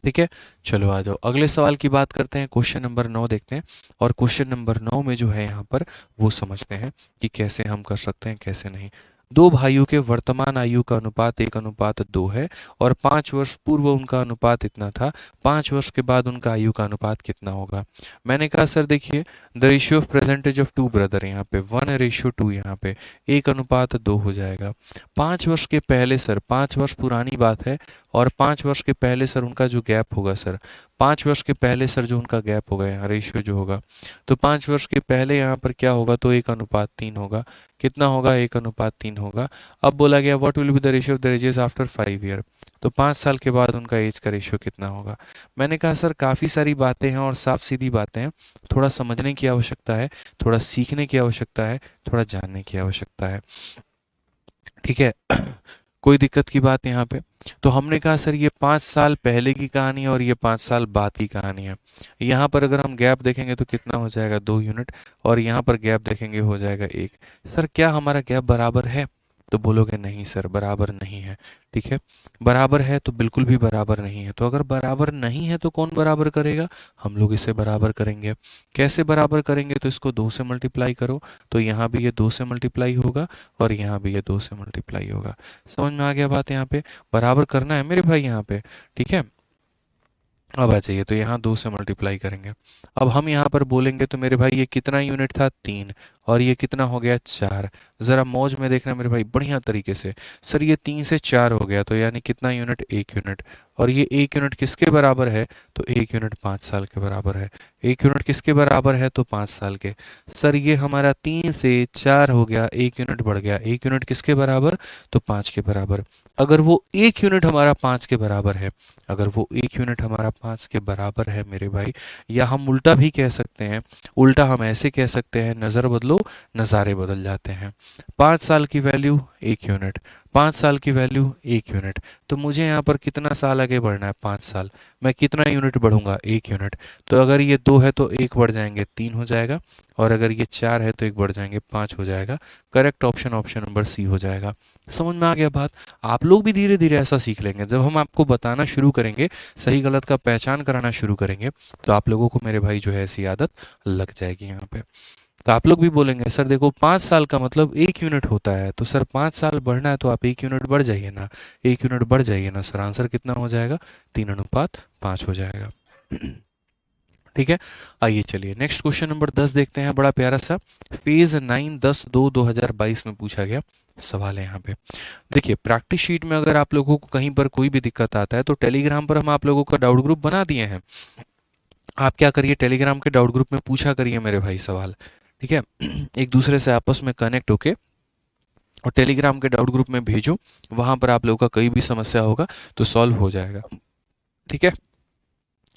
ठीक है, चलो आ जाओ अगले सवाल की बात करते हैं। क्वेश्चन नंबर 9 देखते हैं, और क्वेश्चन नंबर 9 में जो है यहाँ पर वो समझते हैं कि कैसे हम कर सकते हैं, कैसे नहीं। दो भाइयों के वर्तमान आयु का अनुपात 1:2 है, और 5 वर्ष पूर्व उनका अनुपात इतना था, 5 वर्ष के बाद उनका आयु का अनुपात कितना होगा? मैंने कहा सर देखिए, the ratio of present age of two brother, यहाँ पे 1:2, यहाँ पे 1:2 हो जाएगा। 5 वर्ष के पहले सर, 5 वर्ष पुरानी बात है, और 5 वर्ष के पहले सर उनका जो गैप होगा सर, 5 वर्ष के पहले सर जो उनका गैप होगा यहाँ रेशियो जो होगा, तो 5 वर्ष के पहले यहाँ पर क्या होगा, तो 1:3 होगा। कितना होगा? 1:3 होगा। अब बोला गया what will be the ratio of the ages after 5 year, तो 5 साल के बाद उनका एज का रेशियो कितना होगा? मैंने कहा सर काफ़ी सारी बातें हैं और साफ सीधी बातें हैं, थोड़ा समझने की आवश्यकता है, थोड़ा सीखने की आवश्यकता है, थोड़ा जानने की आवश्यकता है। ठीक है, कोई दिक्कत की बात यहाँ पे? तो हमने कहा सर ये 5 साल पहले की कहानी है और ये 5 साल बाद की कहानी है। यहाँ पर अगर हम गैप देखेंगे तो कितना हो जाएगा? 2 यूनिट, और यहाँ पर गैप देखेंगे हो जाएगा 1। सर क्या हमारा गैप बराबर है? तो बोलोगे नहीं सर बराबर नहीं है। ठीक है, बराबर है तो बिल्कुल भी बराबर नहीं है। तो अगर बराबर नहीं है तो कौन बराबर करेगा? हम लोग इसे बराबर करेंगे। कैसे बराबर करेंगे? तो इसको 2 से मल्टीप्लाई करो, तो यहाँ भी ये 2 से मल्टीप्लाई होगा और यहाँ भी ये 2 से मल्टीप्लाई होगा। समझ में आ गया बात? यहाँ पे बराबर करना है मेरे भाई यहाँ पे। ठीक है, अब आ जाइए, तो यहाँ 2 से मल्टीप्लाई करेंगे। अब हम यहाँ पर बोलेंगे तो मेरे भाई ये कितना यूनिट था? 3, और ये कितना हो गया? 4। ज़रा मौज में देखना मेरे भाई बढ़िया तरीके से। सर ये 3 से 4 हो गया, तो यानी कितना यूनिट? 1 यूनिट। और ये 1 यूनिट किसके बराबर है? तो 1 यूनिट 5 साल के बराबर है। 1 यूनिट किसके बराबर है? तो 5 साल के। सर ये हमारा 3 से 4 हो गया, 1 यूनिट बढ़ गया, 1 यूनिट किसके बराबर? तो 5 के बराबर। अगर वो 1 यूनिट हमारा 5 के बराबर है, अगर वो 1 यूनिट हमारा 5 के बराबर है मेरे भाई, या हम उल्टा भी कह सकते हैं, उल्टा हम ऐसे कह सकते हैं, नज़र बदलो नज़ारे बदल जाते हैं। 5 साल की वैल्यू 1 यूनिट, 5 साल की वैल्यू 1 यूनिट। तो मुझे यहाँ पर कितना साल आगे बढ़ना है? 5 साल। मैं कितना यूनिट बढ़ूंगा? 1 यूनिट। तो अगर ये 2 है तो 1 बढ़ जाएंगे 3 हो जाएगा, और अगर ये 4 है तो 1 बढ़ जाएंगे 5 हो जाएगा। Correct option option number C हो जाएगा। समझ में आ गया बात? आप लोग भी धीरे धीरे ऐसा सीख लेंगे। जब हम आपको बताना शुरू करेंगे, सही गलत का पहचान कराना शुरू करेंगे, तो आप लोगों को मेरे भाई जो है ऐसी आदत लग जाएगी यहाँ पे। तो आप लोग भी बोलेंगे सर देखो 5 साल का मतलब 1 यूनिट होता है, तो सर 5 साल बढ़ना है तो आप 1 यूनिट बढ़ जाइए ना, 1 यूनिट बढ़ जाइए ना सर, आंसर कितना हो जाएगा, 3:5 हो जाएगा। ठीक है। आइए चलिए नेक्स्ट क्वेश्चन नंबर 10 देखते हैं, बड़ा प्यारा सा फेज 9/10/2022 में पूछा गया सवाल है यहाँ पे। देखिए प्रैक्टिस शीट में अगर आप लोगों को कहीं पर कोई भी दिक्कत आता है तो टेलीग्राम पर हम आप लोगों का डाउट ग्रुप बना दिए हैं, आप क्या करिए टेलीग्राम के डाउट ग्रुप में पूछा करिए मेरे भाई सवाल। ठीक है। एक दूसरे से आपस में कनेक्ट होके और टेलीग्राम के डाउट ग्रुप में भेजो, वहां पर आप लोगों का कोई भी समस्या होगा तो सॉल्व हो जाएगा। ठीक है।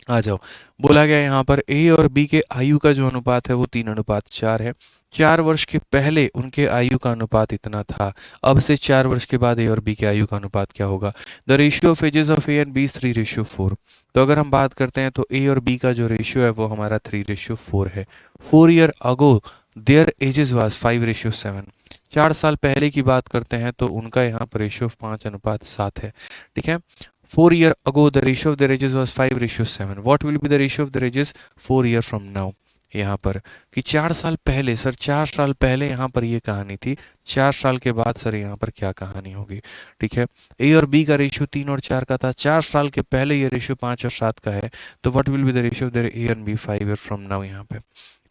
आ जाओ। बोला गया यहाँ पर ए और बी के आयु का जो अनुपात है वो 3:4 है। 4 वर्ष के पहले उनके आयु का अनुपात इतना था, अब से 4 वर्ष के बाद ए और बी के आयु का अनुपात क्या होगा। The ratio of ages of A and B 3:4। तो अगर हम बात करते हैं तो ए और बी का जो रेशियो है वो हमारा 3:4 है। 4 year ago there edges was 5:7। 4 साल पहले की बात करते हैं तो उनका यहाँ पर रेशियो 5:7 है। ठीक है। 4 year ago the ratio of the ages was 5:7. What will be the ratio of the ages 4 year from now? यहाँ पर कि 4 साल पहले सर, 4 साल पहले यहाँ पर ये कहानी थी, 4 साल के बाद सर यहाँ पर क्या कहानी होगी। ठीक है। ए और बी का रेशियो 3 और 4 का था, 4 साल के पहले ये रेशियो 5 और 7 का है, तो what will be the ratio of the A and B 5 year from now यहाँ पे।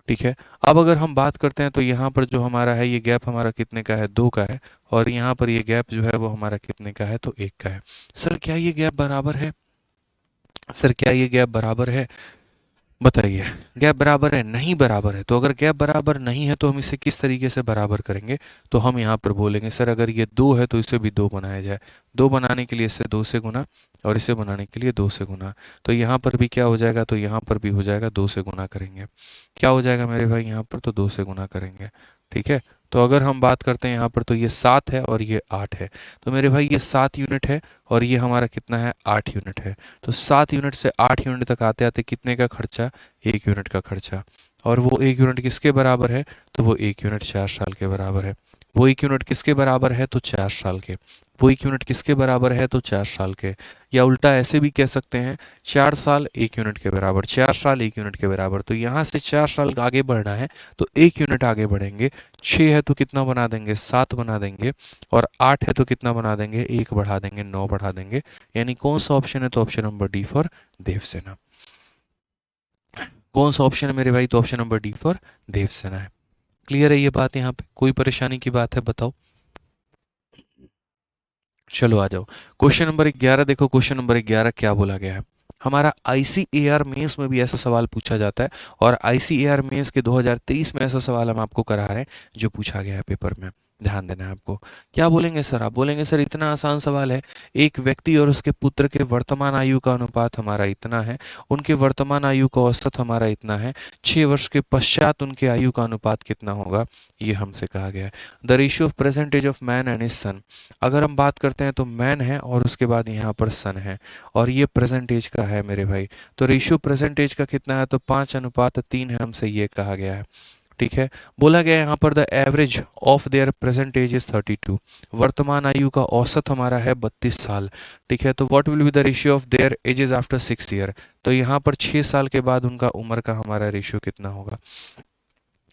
ठीक है। अब अगर हम बात करते हैं तो यहाँ पर जो हमारा है ये गैप हमारा कितने का है, 2 का है, और यहाँ पर ये गैप जो है वो हमारा कितने का है, तो 1 का है। सर क्या ये गैप बराबर है, सर क्या ये गैप बराबर है, बताइए। गैप बराबर है, नहीं बराबर है। तो अगर गैप बराबर नहीं है तो हम इसे किस तरीके से बराबर करेंगे, तो हम यहाँ पर बोलेंगे सर अगर ये 2 है तो इसे भी 2 बनाया जाए, 2 बनाने के लिए इसे 2 से गुना और इसे बनाने के लिए 2 से गुना। तो यहाँ पर भी क्या हो जाएगा, तो यहाँ पर भी हो जाएगा 2 से गुना करेंगे। क्या हो जाएगा मेरे भाई, यहाँ पर तो 2 से गुना करेंगे। ठीक है। तो अगर हम बात करते हैं यहाँ पर तो ये 7 है और ये 8 है, तो मेरे भाई ये 7 यूनिट है और ये हमारा कितना है, 8 यूनिट है। तो 7 यूनिट से 8 यूनिट तक आते आते कितने का खर्चा, 1 यूनिट का खर्चा। और वो 1 यूनिट किसके बराबर है, तो वो 1 यूनिट 4 साल के बराबर है। वो 1 यूनिट किसके बराबर है, तो 4 साल के। वो 1 यूनिट किसके बराबर है, तो 4 साल के। या उल्टा ऐसे भी कह सकते हैं 4 साल 1 यूनिट के बराबर, 4 साल 1 यूनिट के बराबर। तो यहाँ से 4 साल आगे बढ़ना है तो 1 यूनिट आगे बढ़ेंगे। 6 है तो कितना बना देंगे, 7 बना देंगे। और 8 है तो कितना बना देंगे, 1 बढ़ा देंगे, 9 बढ़ा देंगे। यानी कौन सा ऑप्शन है, तो option number D for Devsena. कौन सा ऑप्शन है मेरे भाई, तो option number D for Devsena है। क्लियर है ये बात, यहाँ पे कोई परेशानी की बात है, बताओ। चलो आ जाओ। क्वेश्चन नंबर 11 देखो, क्वेश्चन नंबर 11 क्या बोला गया है। हमारा ICAR मेंस में भी ऐसा सवाल पूछा जाता है, और ICAR मेंस के 2023 में ऐसा सवाल हम आपको करा रहे हैं जो पूछा गया है पेपर में। ध्यान देना है आपको। क्या बोलेंगे सर, आप बोलेंगे सर इतना आसान सवाल है, एक व्यक्ति और उसके पुत्र के वर्तमान आयु का अनुपात हमारा इतना है, उनके वर्तमान आयु का औसत हमारा इतना है, 6 वर्ष के पश्चात उनके आयु का अनुपात कितना होगा, ये हमसे कहा गया है। The ratio of present age of man and his son. अगर हम बात करते हैं तो मैन है और उसके बाद यहाँ पर सन है, और ये प्रेजेंटेज का है मेरे भाई। तो रेशियो प्रेजेंटेज का कितना है, तो 5:3 है, हमसे ये कहा गया है। ठीक है। बोला गया यहाँ पर the average of their present age is 32। वर्तमान आयु का औसत हमारा है 32 साल। ठीक है। तो what will be the ratio of their edges after 6 year. तो यहाँ पर 6 साल के बाद उनका उम्र का हमारा रेशियो कितना होगा।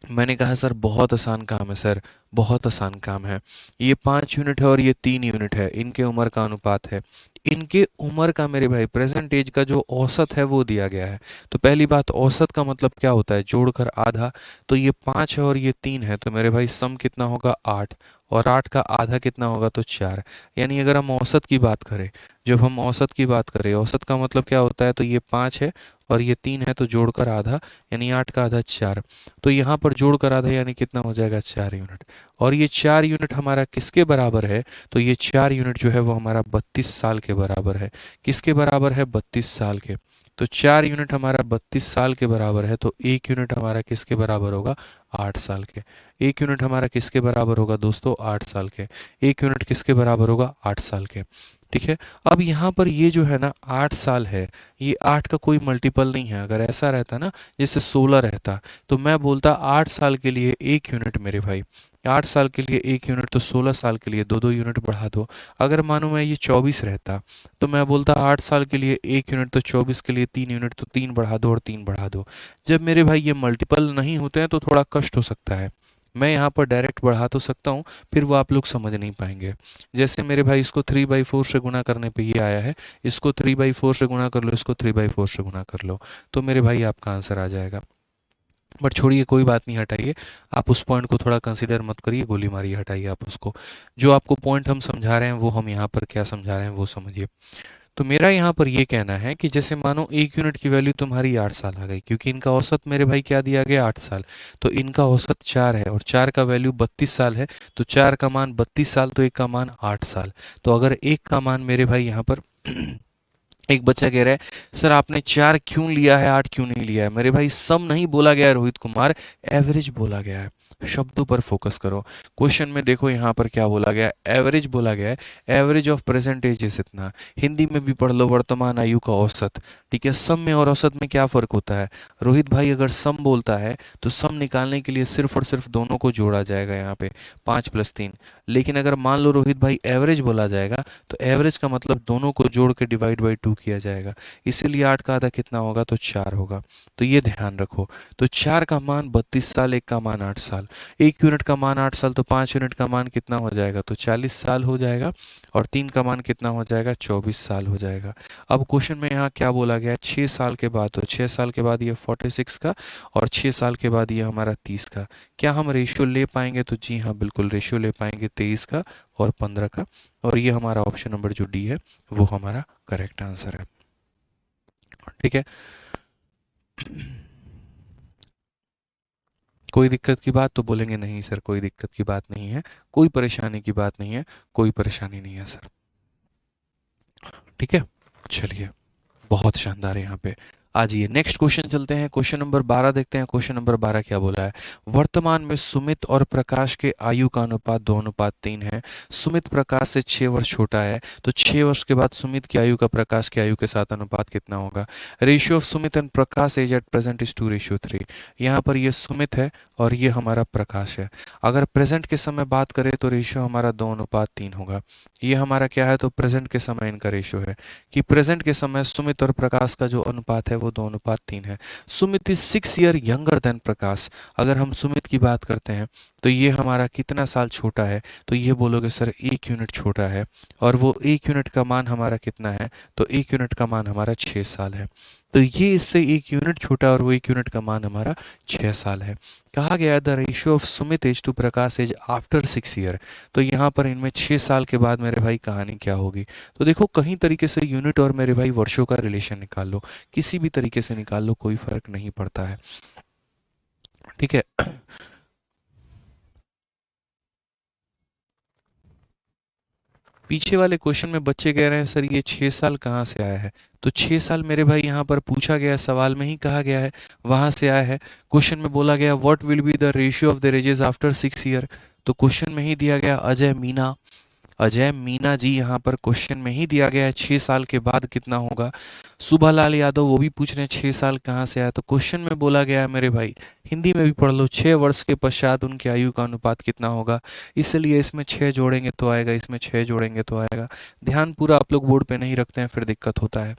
मैंने कहा सर बहुत आसान काम है, सर बहुत आसान काम है। ये 5 यूनिट है और ये 3 यूनिट है, इनके उम्र का अनुपात है। इनके उम्र का मेरे भाई प्रेजेंट एज का जो औसत है वो दिया गया है। तो पहली बात, औसत का मतलब क्या होता है, जोड़कर आधा। तो ये 5 है और ये 3 है, तो मेरे भाई सम कितना होगा, 8। और 8 का आधा कितना होगा, तो 4। यानी अगर हम औसत की बात करें, जब हम औसत की बात करें, औसत का मतलब क्या होता है, तो ये 5 है और ये 3 है, तो जोड़कर आधा, यानी 8 का आधा 4। तो यहाँ पर जोड़कर आधा यानी कितना हो जाएगा, 4 यूनिट। और ये 4 यूनिट हमारा किसके बराबर है, तो ये 4 यूनिट जो है वो हमारा 32 साल के बराबर है। किसके बराबर है, 32 साल के। तो 4 यूनिट हमारा 32 साल के बराबर है, तो 1 यूनिट हमारा किसके बराबर होगा, 8 साल के। 1 यूनिट हमारा किसके बराबर होगा दोस्तों, 8 साल के। 1 यूनिट किसके बराबर होगा, 8 साल के। ठीक है। अब यहाँ पर ये जो है ना 8 साल है, ये 8 का कोई मल्टीपल नहीं है। अगर ऐसा रहता ना, जैसे 16 रहता, तो मैं बोलता 8 साल के लिए 1 यूनिट मेरे भाई, 8 साल के लिए 1 यूनिट, तो 16 साल के लिए 2-2 यूनिट बढ़ा दो। अगर मानो मैं ये 24 रहता तो मैं बोलता 8 साल के लिए 1 यूनिट, तो 24 के लिए 3 यूनिट, तो 3 बढ़ा दो और 3 बढ़ा दो। जब मेरे भाई ये मल्टीपल नहीं होते हैं तो थोड़ा कष्ट हो सकता है। मैं यहाँ पर डायरेक्ट बढ़ा तो सकता हूँ, फिर वो आप लोग समझ नहीं पाएंगे। जैसे मेरे भाई इसको 3/4 से गुना करने पे ये आया है, इसको 3/4 से गुना कर लो, इसको 3/4 से गुना कर लो, तो मेरे भाई आपका आंसर आ जाएगा। बट छोड़िए, कोई बात नहीं, हटाइए। आप उस पॉइंट को थोड़ा कंसीडर मत करिए, गोली मारिए, हटाइए आप उसको। जो आपको पॉइंट हम समझा रहे हैं वो हम यहाँ पर क्या समझा रहे हैं वो समझिए। तो मेरा यहाँ पर ये कहना है कि जैसे मानो 1 यूनिट की वैल्यू तुम्हारी 8 साल आ गई, क्योंकि इनका औसत मेरे भाई क्या दिया गया, 8 साल। तो इनका औसत 4 है और 4 का वैल्यू 32 साल है, तो 4 का मान 32 साल, तो एक का मान 8 साल। तो अगर एक का मान मेरे भाई यहाँ पर एक बच्चा कह रहा है सर आपने 4 क्यों लिया है, 8 क्यों नहीं लिया है? मेरे भाई सम नहीं बोला गया है रोहित कुमार, एवरेज बोला गया है। शब्दों पर फोकस करो। क्वेश्चन में देखो यहाँ पर क्या बोला गया है, एवरेज बोला गया है। Average of present age is इतना। हिंदी में भी पढ़ लो, वर्तमान आयु का औसत। ठीक है, सम में और औसत में क्या फ़र्क होता है? रोहित भाई अगर सम बोलता है तो सम निकालने के लिए सिर्फ और सिर्फ दोनों को जोड़ा जाएगा यहाँ पे, 5 + 3। लेकिन अगर मान लो रोहित भाई एवरेज बोला जाएगा तो एवरेज का मतलब दोनों को जोड़ के डिवाइड बाई 2 किया जाएगा। इसीलिए 8 का आधा कितना होगा, तो 4 होगा। तो ये ध्यान रखो। तो 4 का मान 32 साल, 1 का मान 8 साल। 1 यूनिट का मान 8 साल, तो 5 यूनिट का मान कितना हो जाएगा, तो 40 साल हो जाएगा। और 3 का मान कितना हो जाएगा, 24 साल हो जाएगा। अब क्वेश्चन में यहाँ क्या बोला गया है, 6 साल के बाद, तो 6 साल के बाद ये 46 का, और 6 साल के बाद ये हमारा 30 का। क्या हम रेशियो ले पाएंगे, तो जी हाँ बिल्कुल रेशियो ले पाएंगे, 23 का और 15 का। और ये हमारा ऑप्शन नंबर जो डी है वो हमारा करेक्ट आंसर है। ठीक है, कोई दिक्कत की बात, तो बोलेंगे नहीं सर कोई दिक्कत की बात नहीं है, कोई परेशानी की बात नहीं है, कोई परेशानी नहीं है सर। ठीक है, चलिए, बहुत शानदार है यहाँ पे। आज ये नेक्स्ट क्वेश्चन चलते हैं, क्वेश्चन नंबर 12 देखते हैं। क्वेश्चन नंबर 12 क्या बोला है, वर्तमान में सुमित और प्रकाश के आयु का अनुपात 2:3 है। सुमित प्रकाश से 6 वर्ष छोटा है, तो 6 वर्ष के बाद सुमित की आयु का प्रकाश की आयु के साथ अनुपात कितना होगा? Ratio of Sumit and Prakash age at present is 2:3। यहाँ पर ये सुमित है और ये हमारा प्रकाश है। अगर प्रेजेंट के समय बात करें तो रेशियो हमारा 2:3 होगा। ये हमारा क्या है, तो प्रेजेंट के समय इनका रेशियो है, कि प्रेजेंट के समय सुमित और प्रकाश का जो अनुपात है वो 2:3 है। Sumit is 6 year younger than Prakash. अगर हम सुमित की बात करते हैं तो ये हमारा कितना साल छोटा है, तो ये बोलोगे सर 1 यूनिट छोटा है। और वो 1 यूनिट का मान हमारा कितना है, तो 1 यूनिट का मान हमारा 6 साल है। तो ये इससे 1 यूनिट छोटा है और वो 1 यूनिट का मान हमारा 6 साल है। कहा गया the ratio of Sumit age to Prakash age after 6 year. तो यहाँ पर इनमें 6 साल के बाद मेरे भाई कहानी क्या होगी? तो देखो, कहीं तरीके से यूनिट और मेरे भाई वर्षों का रिलेशन निकाल लो, किसी भी तरीके से निकाल लो, कोई फर्क नहीं पड़ता है। ठीक है, पीछे वाले क्वेश्चन में बच्चे कह रहे हैं सर ये 6 साल कहाँ से आया है? तो 6 साल मेरे भाई यहाँ पर पूछा गया है, सवाल में ही कहा गया है, वहां से आया है। क्वेश्चन में बोला गया what will be the ratio of the ages after 6 year. तो क्वेश्चन में ही दिया गया अजय मीना। अजय मीना जी यहाँ पर क्वेश्चन में ही दिया गया है, 6 साल के बाद कितना होगा? सुबह लाल यादव वो भी पूछ रहे हैं 6 साल कहाँ से आया, तो क्वेश्चन में बोला गया है मेरे भाई, हिंदी में भी पढ़ लो, 6 वर्ष के पश्चात उनकी आयु का अनुपात कितना होगा। इसलिए इसमें 6 जोड़ेंगे तो आएगा, इसमें 6 जोड़ेंगे तो आएगा। ध्यान पूरा आप लोग बोर्ड पे नहीं रखते हैं, फिर दिक्कत होता है।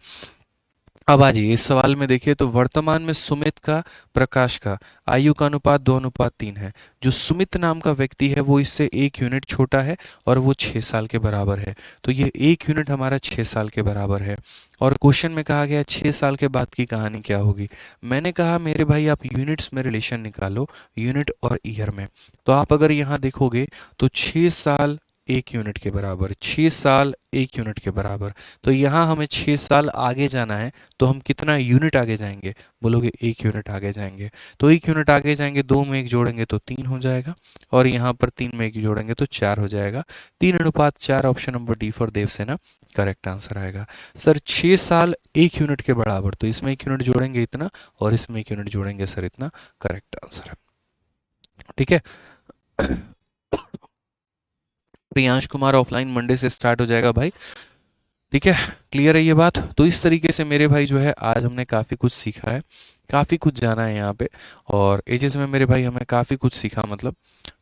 अब आ जाइए इस सवाल में, देखिए तो वर्तमान में सुमित का, प्रकाश का आयु का अनुपात 2:3 है। जो सुमित नाम का व्यक्ति है वो इससे 1 यूनिट छोटा है और वो 6 साल के बराबर है। तो ये 1 यूनिट हमारा 6 साल के बराबर है। और क्वेश्चन में कहा गया 6 साल के बाद की कहानी क्या होगी? मैंने कहा मेरे भाई आप यूनिट्स में रिलेशन निकालो, यूनिट और ईयर में। तो आप अगर यहाँ देखोगे तो 6 साल 1 यूनिट के बराबर, 6 साल 1 यूनिट के बराबर। तो यहाँ हमें 6 साल आगे जाना है, तो हम कितना यूनिट आगे जाएंगे? बोलोगे 1 यूनिट आगे जाएंगे। तो 1 यूनिट आगे जाएंगे, 2 में 1 जोड़ेंगे तो 3 हो जाएगा, और यहाँ पर 3 में 1 जोड़ेंगे तो 4 हो जाएगा। 3:4, option number D for Devasena correct answer आएगा। सर 6 साल 1 यूनिट के बराबर, तो इसमें 1 यूनिट जोड़ेंगे इतना और इसमें 1 यूनिट जोड़ेंगे सर इतना, करेक्ट आंसर है। ठीक है, प्रियांश कुमार ऑफलाइन मंडे से स्टार्ट हो जाएगा भाई। ठीक है, क्लियर है ये बात? तो इस तरीके से मेरे भाई जो है आज हमने काफ़ी कुछ सीखा है, काफ़ी कुछ जाना है यहाँ पे। और एजेस में मेरे भाई हमें काफ़ी कुछ सीखा, मतलब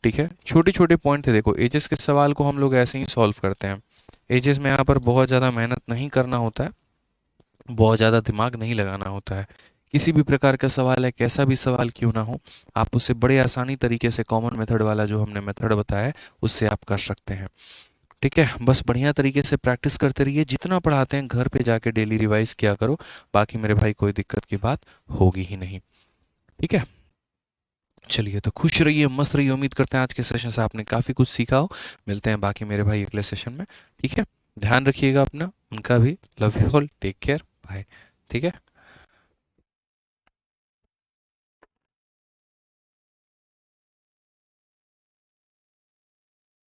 ठीक है, छोटे छोटे पॉइंट थे। देखो एजेस के सवाल को हम लोग ऐसे ही सॉल्व करते हैं। एजेस में यहाँ पर बहुत ज़्यादा मेहनत नहीं करना होता है, बहुत ज़्यादा दिमाग नहीं लगाना होता है। किसी भी प्रकार का सवाल है, कैसा भी सवाल क्यों ना हो, आप उससे बड़े आसानी तरीके से कॉमन मेथड वाला जो हमने मेथड बताया है उससे आप कर सकते हैं। ठीक है, बस बढ़िया तरीके से प्रैक्टिस करते रहिए, जितना पढ़ाते हैं घर पे जाके डेली रिवाइज किया करो। बाकी मेरे भाई कोई दिक्कत की बात होगी ही नहीं। ठीक है, चलिए तो खुश रहिए, मस्त रहिए। उम्मीद करते हैं आज के सेशन से आपने काफ़ी कुछ सीखा हो। मिलते हैं बाकी मेरे भाई अगले सेशन में। ठीक है, ध्यान रखिएगा अपना, उनका भी। Love you all, take care, bye. ठीक है।